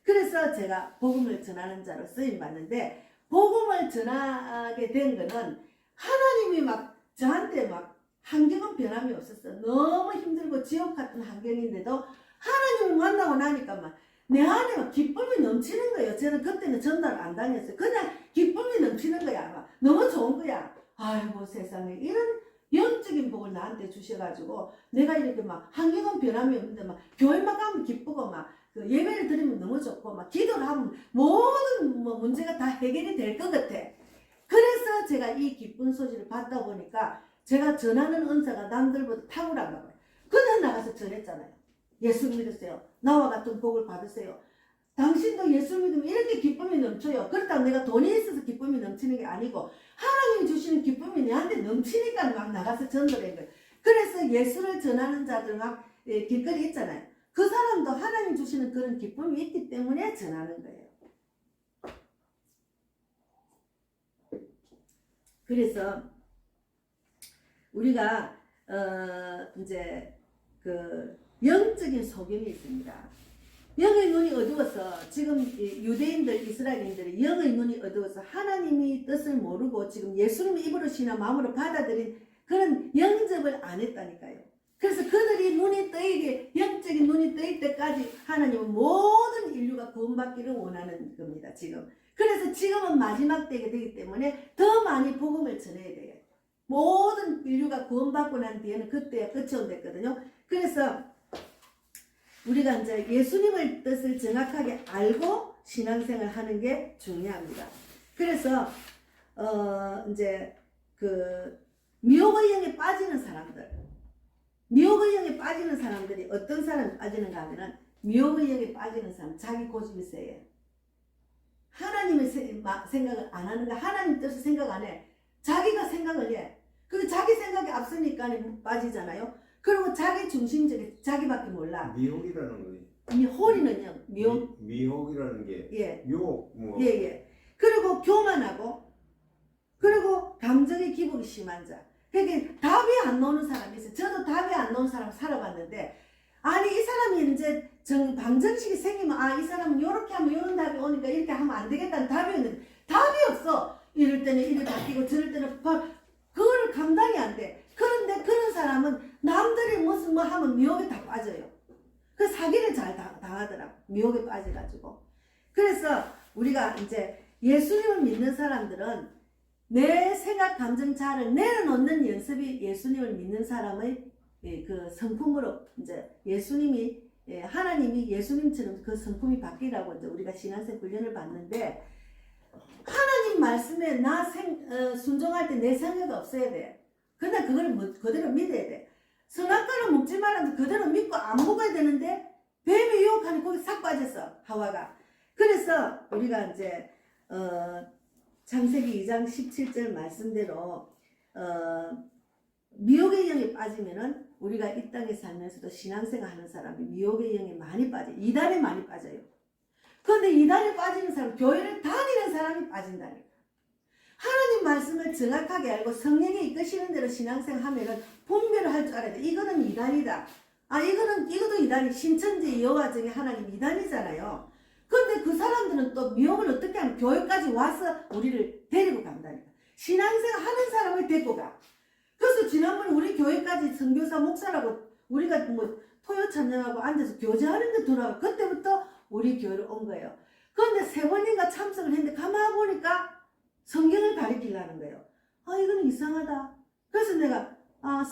그래서 제가 복음을 전하는 자로 쓰임받는데 복음을 전하게 된 거는 하나님이 막 저한테 막 환경은 변함이 없었어요. 너무 힘들고 지옥 같은 환경인데도 하나님을 만나고 나니까 막 내 안에 막 기쁨이 넘치는 거예요. 저는 그때는 전도를 안 다녔어요. 그냥 기쁨이 넘치는 거야. 막 너무 좋은 거야. 아이고 세상에 이런 영적인 복을 나한테 주셔가지고 내가 이렇게 막 환경은 변함이 없는데 막 교회만 가면 기쁘고 막 그 예배를 드리면 너무 좋고 막 기도를 하면 모든 뭐 문제가 다 해결이 될 것 같아. 그래서 제가 이 기쁜 소식을 받다 보니까 제가 전하는 은사가 남들보다 탁월한가 봐요. 그냥 나가서 전했잖아요. 예수 믿으세요. 나와 같은 복을 받으세요. 당신도 예수 믿으면 이렇게 기쁨이 넘쳐요. 그렇다고 내가 돈이 있어서 기쁨이 넘치는 게 아니고 하나님이 주시는 기쁨이 내한테 넘치니까 막 나가서 전도를 한 거예요. 그래서 예수를 전하는 자들 막 길거리 있잖아요. 그 사람도 하나님 주시는 그런 기쁨이 있기 때문에 전하는 거예요. 그래서 우리가 이제 그 영적인 소견이 있습니다. 영의 눈이 어두워서 지금 유대인들, 이스라엘인들이 영의 눈이 어두워서 하나님의 뜻을 모르고 지금 예수님의 입으로 신앙 마음으로 받아들인 그런 영접을 안 했다니까요. 그래서 그들이 눈이 떠이게 영적인 눈이 떠일 때까지 하나님은 모든 인류가 구원받기를 원하는 겁니다. 지금. 그래서 지금은 마지막 때가 되기 때문에 더 많이 복음을 전해야 돼요. 모든 인류가 구원받고 난 뒤에는 그때야 끝이 온댔거든요. 그래서 우리가 이제 예수님의 뜻을 정확하게 알고 신앙생활 하는 게 중요합니다. 그래서 이제 그 미혹의 영에 빠지는 사람들이 어떤 사람이 빠지는가 하면은 미혹의 영에 빠지는 사람 자기 고집이 세요. 하나님의 생각을 안 하는가, 하나님 뜻을 생각 안 해. 자기가 생각을 해. 그리고 자기 생각이 앞서니까 빠지잖아요. 그리고 자기 중심적인 자기밖에 몰라. 미혹이라는 거예요. 미혹이는요. 미혹이라는 게 예. 미혹 뭐 예. 그리고 교만하고 그리고 감정의 기복이 심한 자. 그러니까 답이 안 나오는 사람이 있어요. 저도 답이 안 나오는 사람 살아봤는데 아니 이 사람이 이제 방정식이 생기면 이 사람은 이렇게 하면 이런 답이 오니까 이렇게 하면 안 되겠다는 답이 있는데 답이 없어. 이럴 때는 이리 바뀌고 저럴 때는 그거를 감당이 안 돼. 그런데 그런 사람은 남들이 무슨 뭐 하면 미혹에 다 빠져요. 그 사기를 잘 당하더라고. 미혹에 빠져가지고. 그래서 우리가 이제 예수님을 믿는 사람들은 내 생각 감정 자를 내려놓는 연습이 예수님을 믿는 사람의 그 성품으로 이제 예수님이 하나님이 예수님처럼 그 성품이 바뀌라고 이제 우리가 신앙생 훈련을 받는데 하나님 말씀에 순종할 때 내 생각 없어야 돼. 근데 그걸 그대로 믿어야 돼. 선악과를 먹지 말라는데 그대로 믿고 안 먹어야 되는데 뱀이 유혹하니 거기 싹 빠졌어 하와가. 그래서 우리가 이제 창세기 2장 17절 말씀대로 미혹의 영에 빠지면은 우리가 이 땅에 살면서도 신앙생활 하는 사람이 미혹의 영에 많이 빠져요. 이단에 많이 빠져요. 그런데 이단에 빠지는 사람, 교회를 다니는 사람이 빠진다니까. 하나님 말씀을 정확하게 알고 성령이 이끄시는 대로 신앙생활 하면은 분별을 할 줄 알아야 돼. 이거는 이단이다. 이것도 이단이 신천지 여호와 중에 하나님 이단이잖아요. 근데 그 사람들은 또 미혹을 어떻게 하면 교회까지 와서 우리를 데리고 간다니까. 신앙생활 하는 사람을 데리고 가. 그래서 지난번에 우리 교회까지 선교사 목사라고 우리가 뭐 토요 찬양하고 앉아서 교제하는 데 들어가. 그때부터 우리 교회로 온 거예요. 그런데 3번인가 참석을 했는데 가만 보니까 성경을 가르치려는 거예요. 이거는 이상하다. 그래서 내가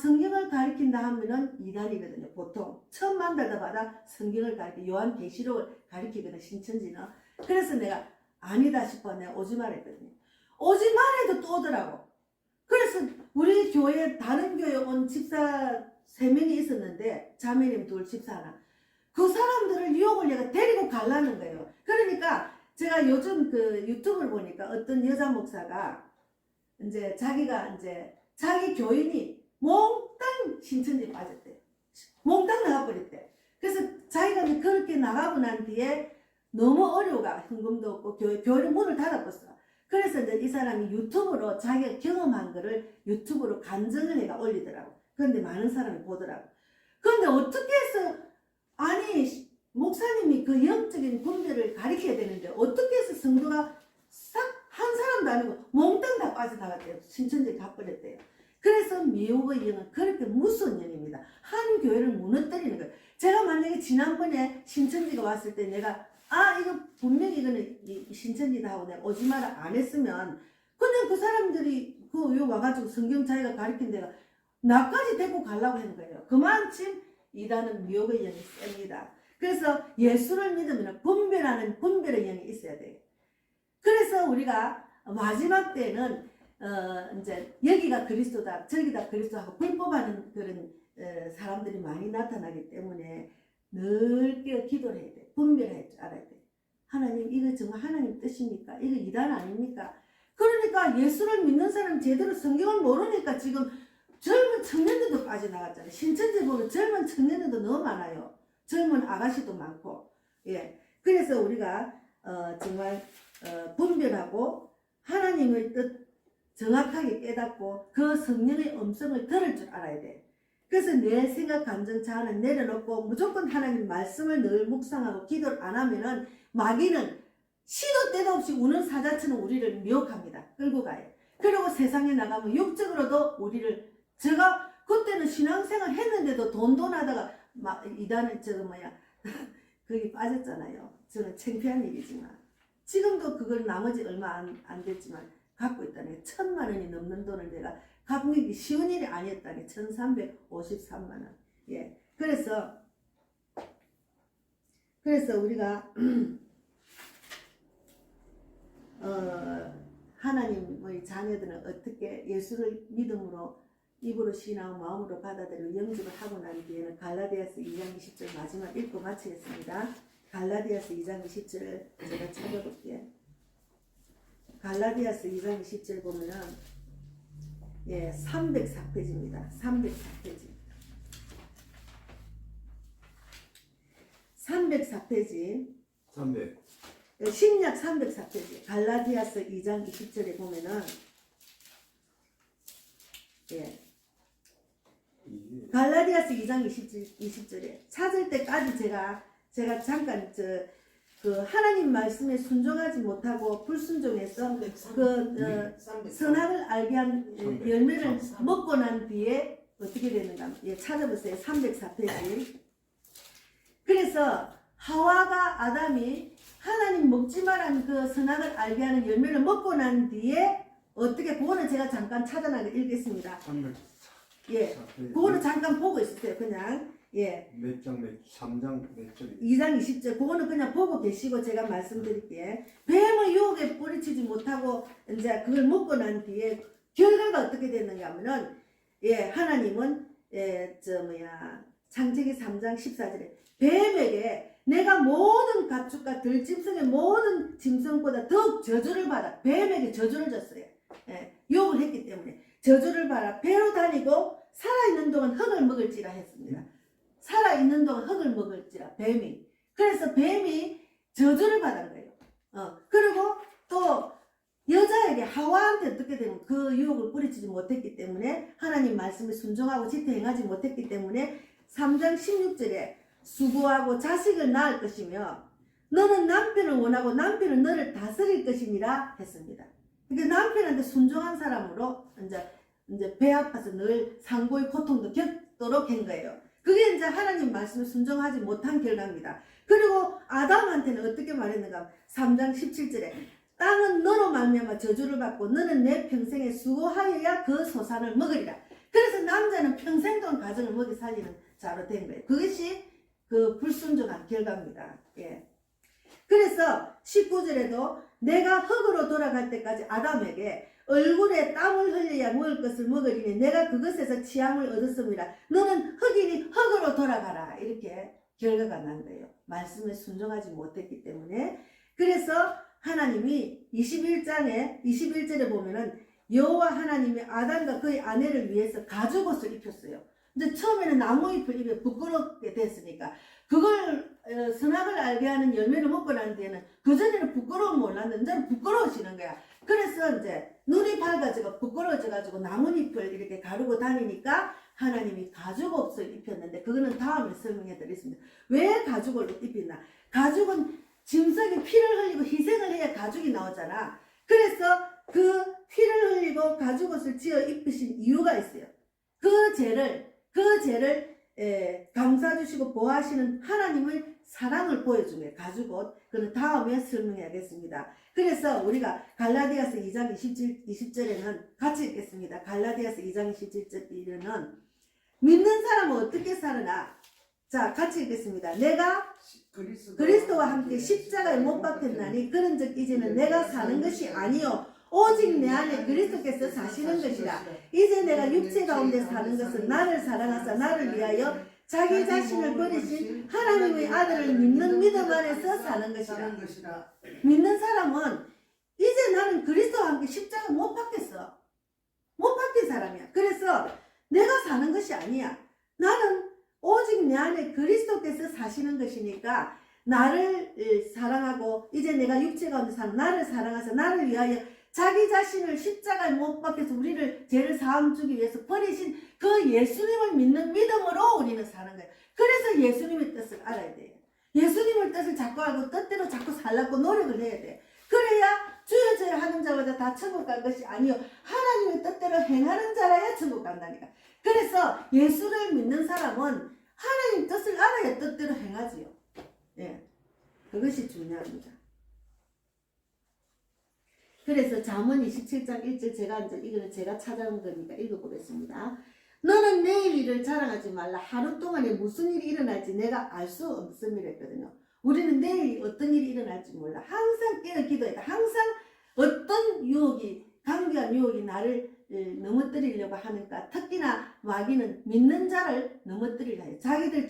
성경을 가르친다 하면은 이단이거든요. 보통 처음 만나자마자 성경을 가르치 요한계시록을 가르치거든 신천지는. 그래서 내가 아니다 싶어 내가 오지 말했거든요. 오지 말해도 또 오더라고. 그래서 우리 교회에 다른 교회 온 집사 3명이 있었는데 자매님 2 집사 하나. 그 사람들을 유혹을 내가 데리고 가려는 거예요. 그러니까 제가 요즘 그 유튜브를 보니까 어떤 여자 목사가 이제 자기가 이제 자기 교인이 몽땅 신천지에 빠졌대. 몽땅 나가버렸대. 그래서 자기가 이제 그렇게 나가고 난 뒤에 너무 어려워가 현금도 없고 교회를 문을 닫아버렸어. 그래서 이제 이 사람이 유튜브로 자기가 경험한 거를 유튜브로 간증을 해가 올리더라고. 그런데 많은 사람이 보더라고. 그런데 어떻게 해서 목사님이 그 영적인 분별을 가르쳐야 되는데 어떻게 해서 성도가 싹 한 사람도 아니고 몽땅 다 빠져나갔대요. 신천지에 가버렸대요. 그래서 미혹의 영은 그렇게 무서운 영입니다. 한 교회를 무너뜨리는 거예요. 제가 만약에 지난번에 신천지가 왔을 때 내가 이거 분명히 이거는 신천지다 하고 내가 오지 마라 안 했으면 그냥 그 사람들이 그 와가지고 성경 자기가 가르친 데가 나까지 데리고 가려고 하는 거예요. 그만큼 이단은 미혹의 영이 셉니다. 그래서 예수를 믿으면 분별의 영이 있어야 돼요. 그래서 우리가 마지막 때는 이제 여기가 그리스도다 저기다 그리스도하고 불법하는 그런 사람들이 많이 나타나기 때문에 늘 기도를 해야 돼. 분별할 줄 알아야 돼. 하나님 이거 정말 하나님 뜻입니까? 이거 이단 아닙니까? 그러니까 예수를 믿는 사람 제대로 성경을 모르니까 지금 젊은 청년들도 빠져나갔잖아요. 신천지 보면 젊은 청년들도 너무 많아요. 젊은 아가씨도 많고. 예. 그래서 우리가 정말 분별하고 하나님의 뜻 정확하게 깨닫고 그 성령의 음성을 들을 줄 알아야 돼. 그래서 내 생각, 감정, 자아는 내려놓고 무조건 하나님 말씀을 늘 묵상하고 기도를 안 하면은 마귀는 시도 때도 없이 우는 사자처럼 우리를 미혹합니다. 끌고 가요. 그리고 세상에 나가면 육적으로도 우리를 제가 그때는 신앙생활 했는데도 돈하다가 이단에 거기 빠졌잖아요. 저는 창피한 일이지만 지금도 그걸 나머지 얼마 안 됐지만 갖고 있다니 1,000만 원이 넘는 돈을 내가 갖고 있기 쉬운 일이 아니었다니 1,353만 원. 예. 그래서 우리가 하나님의 자녀들은 어떻게 예수를 믿음으로 입으로 신하고 마음으로 받아들이고 영접을 하고 난 뒤에는 갈라디아서 2장 20절 마지막 읽고 마치겠습니다. 갈라디아서 2장 20절 제가 찾아볼게요. 갈라디아서 2장 20절 보면은 304페이지입니다. 304페이지. 304페이지. 300. 신약 304페이지. 갈라디아서 2장 20절에 보면은 갈라디아서 2장 20절에 찾을 때까지 제가 잠깐 그 하나님 말씀에 순종하지 못하고 불순종해서 선악을 알게 한 열매를 먹고 난 뒤에 어떻게 되는가 찾아보세요. 304페이지. 그래서 하와가 아담이 하나님 먹지 말란 그 선악을 알게 하는 열매를 먹고 난 뒤에 어떻게 그거는 제가 잠깐 찾아나가 읽겠습니다. 예, 그거는 잠깐 보고 있으세요. 그냥 예, 몇 장, 3장 몇 절이 2장 20절 그거는 그냥 보고 계시고 제가 말씀드릴게요. 뱀의 유혹에 뿌리치지 못하고 이제 그걸 먹고 난 뒤에 결과가 어떻게 됐는가 하면은 예, 하나님은 창세기 3장 14절에 뱀에게 내가 모든 가축과 들짐승의 모든 짐승보다 더욱 저주를 받아 뱀에게 저주를 줬어요. 예, 유혹을 했기 때문에 저주를 받아 배로 다니고 살아있는 동안 흙을 먹을지라 했습니다. 살아있는 동안 흙을 먹을지라 뱀이. 그래서 뱀이 저주를 받은 거예요. 그리고 또 여자에게 하와한테 어떻게 되면 그 유혹을 뿌리치지 못했기 때문에 하나님 말씀에 순종하고 지태 행하지 못했기 때문에 3장 16절에 수고하고 자식을 낳을 것이며 너는 남편을 원하고 남편은 너를 다스릴 것이니라 했습니다. 그러니까 남편한테 순종한 사람으로 이제 배 아파서 늘 상고의 고통도 겪도록 한 거예요. 그게 이제 하나님 말씀을 순종하지 못한 결과입니다. 그리고 아담한테는 어떻게 말했는가? 3장 17절에 땅은 너로 말미암아 저주를 받고 너는 내 평생에 수고하여야 그 소산을 먹으리라. 그래서 남자는 평생 동안 가정을 먹이 살리는 자로 된 거예요. 그것이 그 불순종한 결과입니다. 예. 그래서 19절에도 내가 흙으로 돌아갈 때까지 아담에게 얼굴에 땀을 흘려야 먹을 것을 먹으리니 내가 그것에서 취함을 얻었습니다. 너는 흙이니 흙으로 돌아가라. 이렇게 결과가 난 거예요. 말씀에 순종하지 못했기 때문에. 그래서 하나님이 21절에 보면은 여호와 하나님이 아담과 그의 아내를 위해서 가죽옷을 입혔어요. 근데 처음에는 나무잎을 입에 부끄럽게 됐으니까 그걸 선악을 알게 하는 열매를 먹고 난 뒤에는 그전에는 부끄러움 몰랐는데 이제는 부끄러워지는 거야. 그래서 이제 눈이 밝아지고 부끄러워져가지고 나뭇잎을 이렇게 가르고 다니니까 하나님이 가죽옷을 입혔는데 그거는 다음에 설명해 드리겠습니다. 왜 가죽을 입히나? 가죽은 짐승이 피를 흘리고 희생을 해야 가죽이 나오잖아. 그래서 그 피를 흘리고 가죽옷을 지어 입히신 이유가 있어요. 그 죄를 감싸주시고 보호하시는 하나님의 사랑을 보여준 거예요. 가죽옷. 그는 다음에 설명해야겠습니다. 그래서 우리가 갈라디아서 2장 20절에는 같이 읽겠습니다. 갈라디아서 2장 27절에는 믿는 사람은 어떻게 살으나? 자, 같이 읽겠습니다. 내가 그리스도와 함께 십자가에 못 박혔나니 그런즉 이제는 내가 사는 것이 아니요 오직 내 안에 그리스도께서 사시는 것이라. 이제 내가 육체 가운데 사는 것은 나를 사랑하사 나를 위하여 자기 자신을 버리신 하나님의 아들을 믿는 믿음 안에서 사는 것이라. 믿는 사람은 이제 나는 그리스도와 함께 십자가 못 박혔어. 못 박힌 사람이야. 그래서 내가 사는 것이 아니야. 나는 오직 내 안에 그리스도께서 사시는 것이니까 나를 사랑하고 이제 내가 육체 가운데 사는 나를 사랑하사 나를 위하여 자기 자신을 십자가에 못 박혀서 우리를 죄를 사함 주기 위해서 버리신 그 예수님을 믿는 믿음으로 우리는 사는 거예요. 그래서 예수님의 뜻을 알아야 돼요. 예수님의 뜻을 자꾸 알고 뜻대로 자꾸 살라고 노력을 해야 돼. 그래야 주여 주여 하는 자마다 다 천국 갈 것이 아니요 하나님의 뜻대로 행하는 자라야 천국 간다니까. 그래서 예수를 믿는 사람은 하나님 뜻을 알아야 뜻대로 행하지요. 예, 그것이 중요합니다. 그래서 잠언 27장 1절 이거는 제가 찾아온 거니까 읽어보겠습니다. 너는 내일 일을 자랑하지 말라. 하루 동안에 무슨 일이 일어날지 내가 알 수 없음이라 했거든요. 우리는 내일 어떤 일이 일어날지 몰라. 항상 깨어 기도해야 돼. 항상 어떤 유혹이 강경한 유혹이 나를 넘어뜨리려고 하니까 특히나 마귀는 믿는 자를 넘어뜨리려 해요. 자기들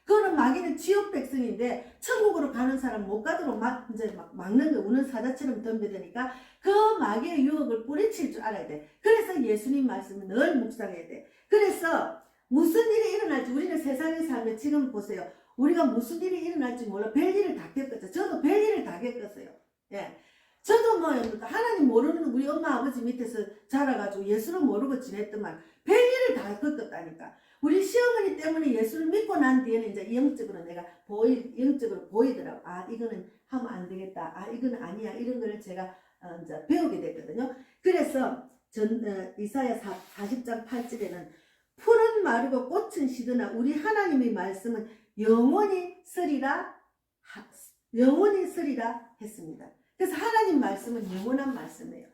그거는 마귀는 지옥 백성인데 천국으로 가는 사람 못 가도록 이제 막는 거 우는 사자처럼 덤벼드니까 그 마귀의 유혹을 뿌리칠 줄 알아야 돼. 그래서 예수님 말씀을 늘 묵상해야 돼. 그래서 무슨 일이 일어날지 우리는 세상에 살면 지금 보세요. 우리가 무슨 일이 일어날지 몰라 별일을 다 겪었죠. 저도 별일을 다 겪었어요. 예. 저도 하나님 모르는 우리 엄마 아버지 밑에서 자라가지고 예수를 모르고 지냈더만 별일을 다 겪었다니까. 우리 시어머니 때문에 예수를 믿고 난 뒤에는 이제 영적으로 내가 영적으로 보이더라고. 아, 이거는 하면 안 되겠다. 아, 이거는 아니야. 이런 거를 제가 이제 배우게 됐거든요. 그래서 이사야 40장 8절에는 풀은 마르고 꽃은 시드나 우리 하나님의 말씀은 영원히 쓰리라 했습니다. 그래서 하나님 말씀은 영원한 말씀이에요.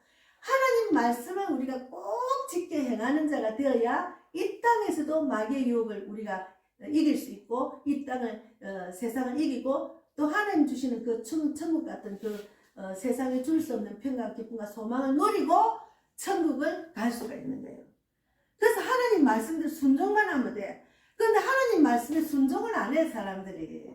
하나님 말씀을 우리가 꼭 지켜 행하는 자가 되어야 이 땅에서도 마귀의 유혹을 우리가 이길 수 있고 이 땅을 세상을 이기고 또 하나님 주시는 그 천국 같은 그 세상에 줄 수 없는 평강, 기쁨과 소망을 누리고 천국을 갈 수가 있는 거예요. 그래서 하나님 말씀대로 순종만 하면 돼. 그런데 하나님 말씀에 순종을 안 해 사람들이.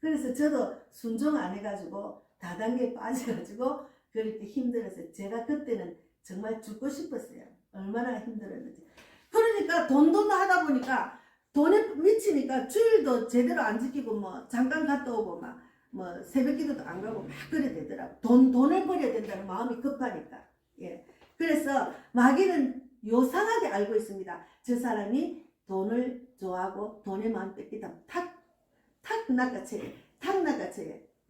그래서 저도 순종 안 해가지고 다단계에 빠져가지고 그렇게 힘들었어요. 제가 그때는 정말 죽고 싶었어요. 얼마나 힘들었는지. 그러니까 돈도 하다 보니까 돈에 미치니까 주일도 제대로 안 지키고 뭐 잠깐 갔다 오고 막 뭐 새벽기도도 안 가고 막 그래 되더라고. 돈을 버려야 된다는 마음이 급하니까. 예. 그래서 마귀는 요상하게 알고 있습니다. 저 사람이 돈을 좋아하고 돈의 마음 뺏기다 탁 낚아채요.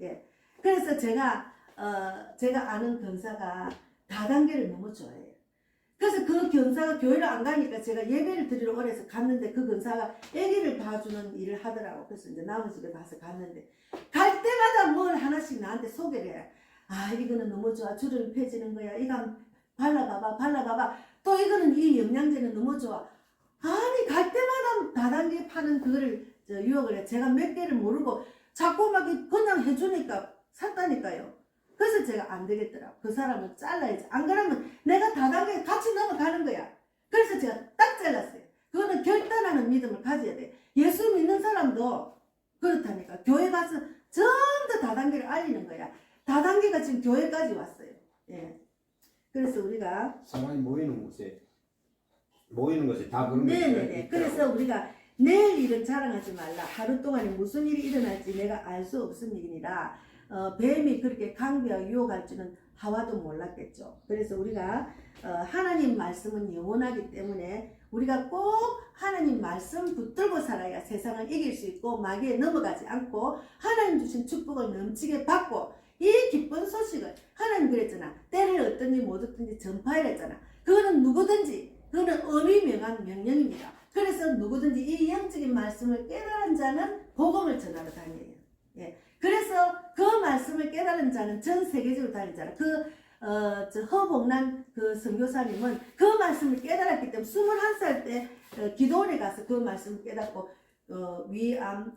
예. 그래서 제가 아는 권사가 다단계를 너무 좋아해요. 그래서 그 권사가 교회를 안 가니까 제가 예배를 드리러 오래서 갔는데 그 권사가 아기를 봐주는 일을 하더라고. 그래서 이제 남의 집에 가서 갔는데 갈 때마다 뭘 하나씩 나한테 소개를 해. 아, 이거는 너무 좋아. 주름이 펴지는 거야. 이거 한번 발라봐봐. 또 이거는 이 영양제는 너무 좋아. 아니, 갈 때마다 다단계 파는 그거를 유혹을 해. 제가 몇 개를 모르고 자꾸 막 그냥 해주니까 샀다니까요. 그래서 제가 안 되겠더라고. 그 사람을 잘라야지. 안 그러면 내가 다단계 같이 넘어가는 거야. 그래서 제가 딱 잘랐어요. 그거는 결단하는 믿음을 가져야 돼. 예수 믿는 사람도 그렇다니까. 교회 가서 전부 다단계를 알리는 거야. 다단계가 지금 교회까지 왔어요. 예. 그래서 우리가 사람이 모이는 것에 다 그런 게 네네네. 그래서 우리가 내일 일은 자랑하지 말라. 하루 동안에 무슨 일이 일어날지 내가 알 수 없음이니라. 뱀이 그렇게 강비하고 유혹할 줄은 하와도 몰랐겠죠. 그래서 우리가 하나님 말씀은 영원하기 때문에 우리가 꼭 하나님 말씀 붙들고 살아야 세상을 이길 수 있고 마귀에 넘어가지 않고 하나님 주신 축복을 넘치게 받고 이 기쁜 소식을 하나님 그랬잖아. 때를 얻든지 못 얻든지 전파해랬잖아. 그거는 누구든지 그거는 의미명한 명령입니다. 그래서 누구든지 이 영적인 말씀을 깨달은 자는 복음을 전하러 다녀요. 예. 그래서 그 말씀을 깨달은 자는 전 세계적으로 다니잖아. 허복난 그 선교사님은 그 말씀을 깨달았기 때문에 21살 때 기도원에 가서 그 말씀을 깨닫고 위암,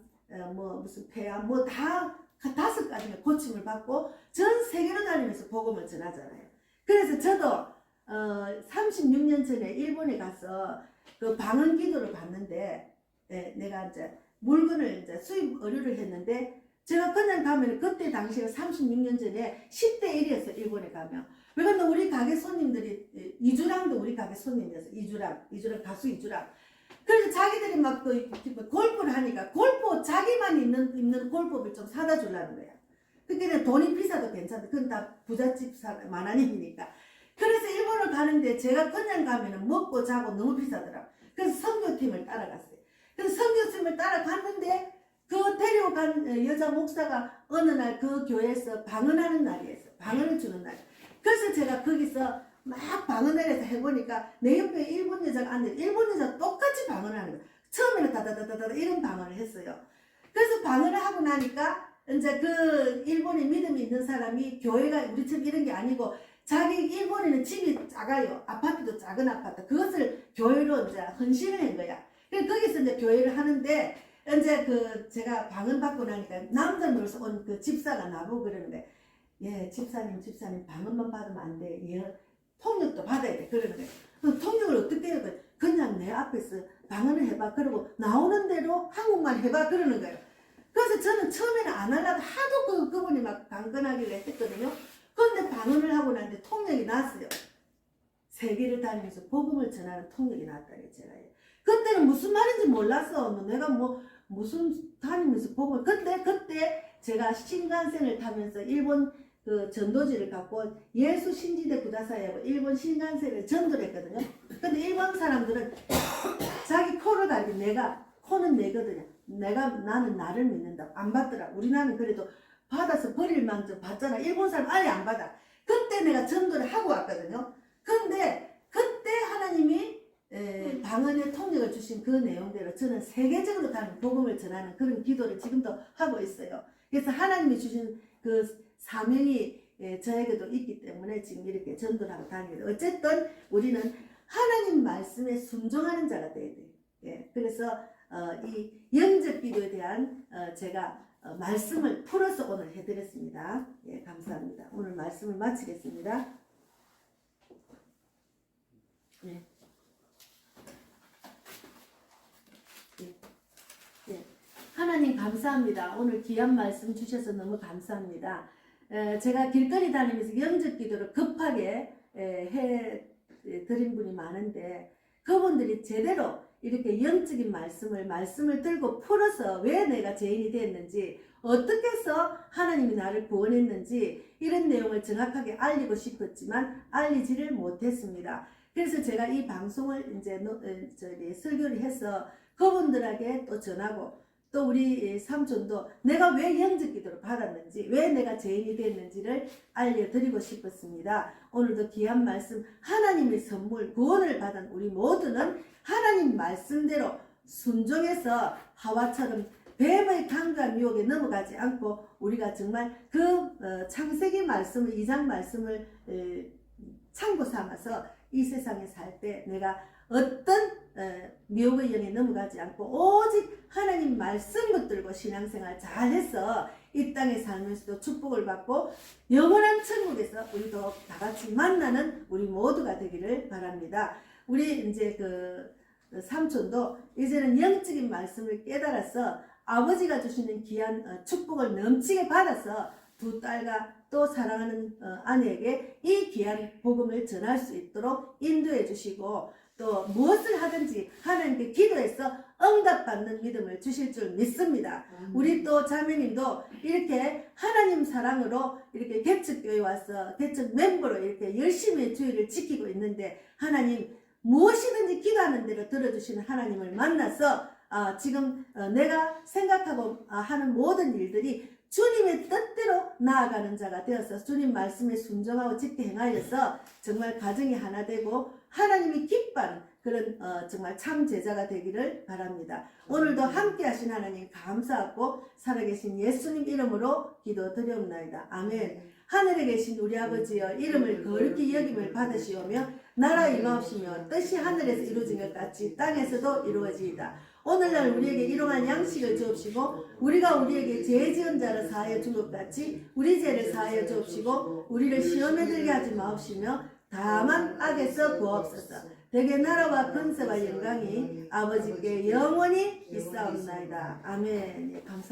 무슨 폐암, 다 5가지의 고침을 받고 전 세계로 다니면서 복음을 전하잖아요. 그래서 저도 36년 전에 일본에 가서 그 방언 기도를 받는데 내가 이제 물건을 이제 수입 의뢰를 했는데 제가 그냥 가면 그때 당시가 36년 전에 10대 1이었어요. 일본에 가면. 왜냐면 우리 가게 손님들이 이주랑도 우리 가게 손님이었어요. 이주랑 가수 이주랑. 그래서 자기들이 막 골프를 하니까 골프 자기만 입는 골프를 좀 사다 주려는 거야. 그때는 돈이 비싸도 괜찮다. 그건 다 부잣집 만화님이니까. 그래서 일본을 가는데 제가 그냥 가면은 먹고 자고 너무 비싸더라고. 그래서 선교팀을 따라갔어요. 그래서 선교팀을 따라갔는데 그 데리고 간 여자 목사가 어느 날 그 교회에서 방언하는 날이었어요. 방언을 주는 날. 그래서 제가 거기서 막 방언을 해서 해보니까 내 옆에 일본 여자가 앉아있는데 일본 여자가 똑같이 방언하는 거예요. 처음에는 다다다다다 이런 방언을 했어요. 그래서 방언을 하고 나니까 이제 그 일본에 믿음이 있는 사람이 교회가 우리처럼 이런 게 아니고 자기 일본에는 집이 작아요. 아파트도 작은 아파트. 그것을 교회로 이제 헌신을 한 거야. 그래서 거기서 이제 교회를 하는데 이제 제가 방언 받고 나니까 남자들로서 온 그 집사가 나보고 그러는 거예요. 예, 집사님 방언만 받으면 안 돼. 예, 통역도 받아야 돼. 그러는 거예요. 그럼 통역을 어떻게 해요? 그냥 내 앞에서 방언을 해봐. 그리고 나오는 대로 한국말 해봐. 그러는 거예요. 그래서 저는 처음에는 안 하려고 하도 그분이 막 강건하길래 했거든요. 그런데 방언을 하고 나는데 통역이 나왔어요. 세계를 다니면서 복음을 전하는 통역이 나왔다니 제가. 그때는 무슨 말인지 몰랐어. 내가 무슨 다니면서 복음을. 근데 그때 제가 신간센을 타면서 일본 그 전도지를 갖고 예수 신지대 구다사이하고 일본 신간센을 전도를 했거든요. 근데 일본 사람들은 자기 코를 달기 코는 내거든요. 나는 나를 믿는다. 안 받더라. 우리나라는 그래도 받아서 버릴 만큼 받잖아. 일본 사람 아예 안 받아. 그때 내가 전도를 하고 왔거든요. 근데 그때 하나님이 방언의 통역을 주신 그 내용대로 저는 세계적으로 다른 복음을 전하는 그런 기도를 지금도 하고 있어요. 그래서 하나님이 주신 그 사명이 저에게도 있기 때문에 지금 이렇게 전도를 하고 다니게 돼요. 어쨌든 우리는 하나님 말씀에 순종하는 자가 돼야 돼요. 예, 그래서 이 영접 기도에 대한 제가 말씀을 풀어서 오늘 해드렸습니다. 예, 감사합니다. 오늘 말씀을 마치겠습니다. 예. 예. 하나님 감사합니다. 오늘 귀한 말씀 주셔서 너무 감사합니다. 제가 길거리 다니면서 영접 기도를 급하게 해드린 분이 많은데 그분들이 제대로 이렇게 영적인 말씀을 들고 풀어서 왜 내가 죄인이 됐는지 어떻게 해서 하나님이 나를 구원했는지 이런 내용을 정확하게 알리고 싶었지만 알리지를 못했습니다. 그래서 제가 이 방송을 이제 설교를 해서 그분들에게 또 전하고 또 우리 삼촌도 내가 왜 영접 기도를 받았는지 왜 내가 죄인이 됐는지를 알려드리고 싶었습니다. 오늘도 귀한 말씀 하나님의 선물 구원을 받은 우리 모두는 하나님 말씀대로 순종해서 하와처럼 뱀의 강간 유혹에 넘어가지 않고 우리가 정말 그 창세기 말씀을 2장 말씀을 참고 삼아서 이 세상에 살 때 내가 어떤 미혹의 영에 넘어가지 않고 오직 하나님 말씀 붙들고 신앙생활 잘해서 이 땅에 살면서도 축복을 받고 영원한 천국에서 우리도 다 같이 만나는 우리 모두가 되기를 바랍니다. 우리 이제 그 삼촌도 이제는 영적인 말씀을 깨달아서 아버지가 주시는 귀한 축복을 넘치게 받아서 두 딸과 또 사랑하는 아내에게 이 귀한 복음을 전할 수 있도록 인도해 주시고 또 무엇을 하든지 하나님께 기도해서 응답받는 믿음을 주실 줄 믿습니다. 우리 또 자매님도 이렇게 하나님 사랑으로 이렇게 개척교회 와서 개척 멤버로 이렇게 열심히 주의를 지키고 있는데 하나님 무엇이든지 기도하는 대로 들어주시는 하나님을 만나서 지금 내가 생각하고 하는 모든 일들이 주님의 뜻대로 나아가는 자가 되어서 주님 말씀에 순종하고 짙게 행하여서 정말 가정이 하나 되고 하나님이 기뻐하는 그런 정말 참 제자가 되기를 바랍니다. 오늘도 함께 하신 하나님 감사하고 살아계신 예수님 이름으로 기도드리옵나이다. 아멘. 하늘에 계신 우리 아버지여 이름을 거룩히 여김을 받으시오며 나라 임하옵시며 뜻이 하늘에서 이루어진 것 같이 땅에서도 이루어지이다. 오늘날 우리에게 일용할 양식을 주옵시고 우리가 우리에게 죄 지은 자를 사하여 준 것 같이 우리 죄를 사하여 주옵시고 우리를 시험에 들게 하지 마옵시며 다만 악에서 구하옵소서. 대개 나라와 권세와 영광이 아버지께 영원히 있사옵나이다. 아멘. 감사합니다.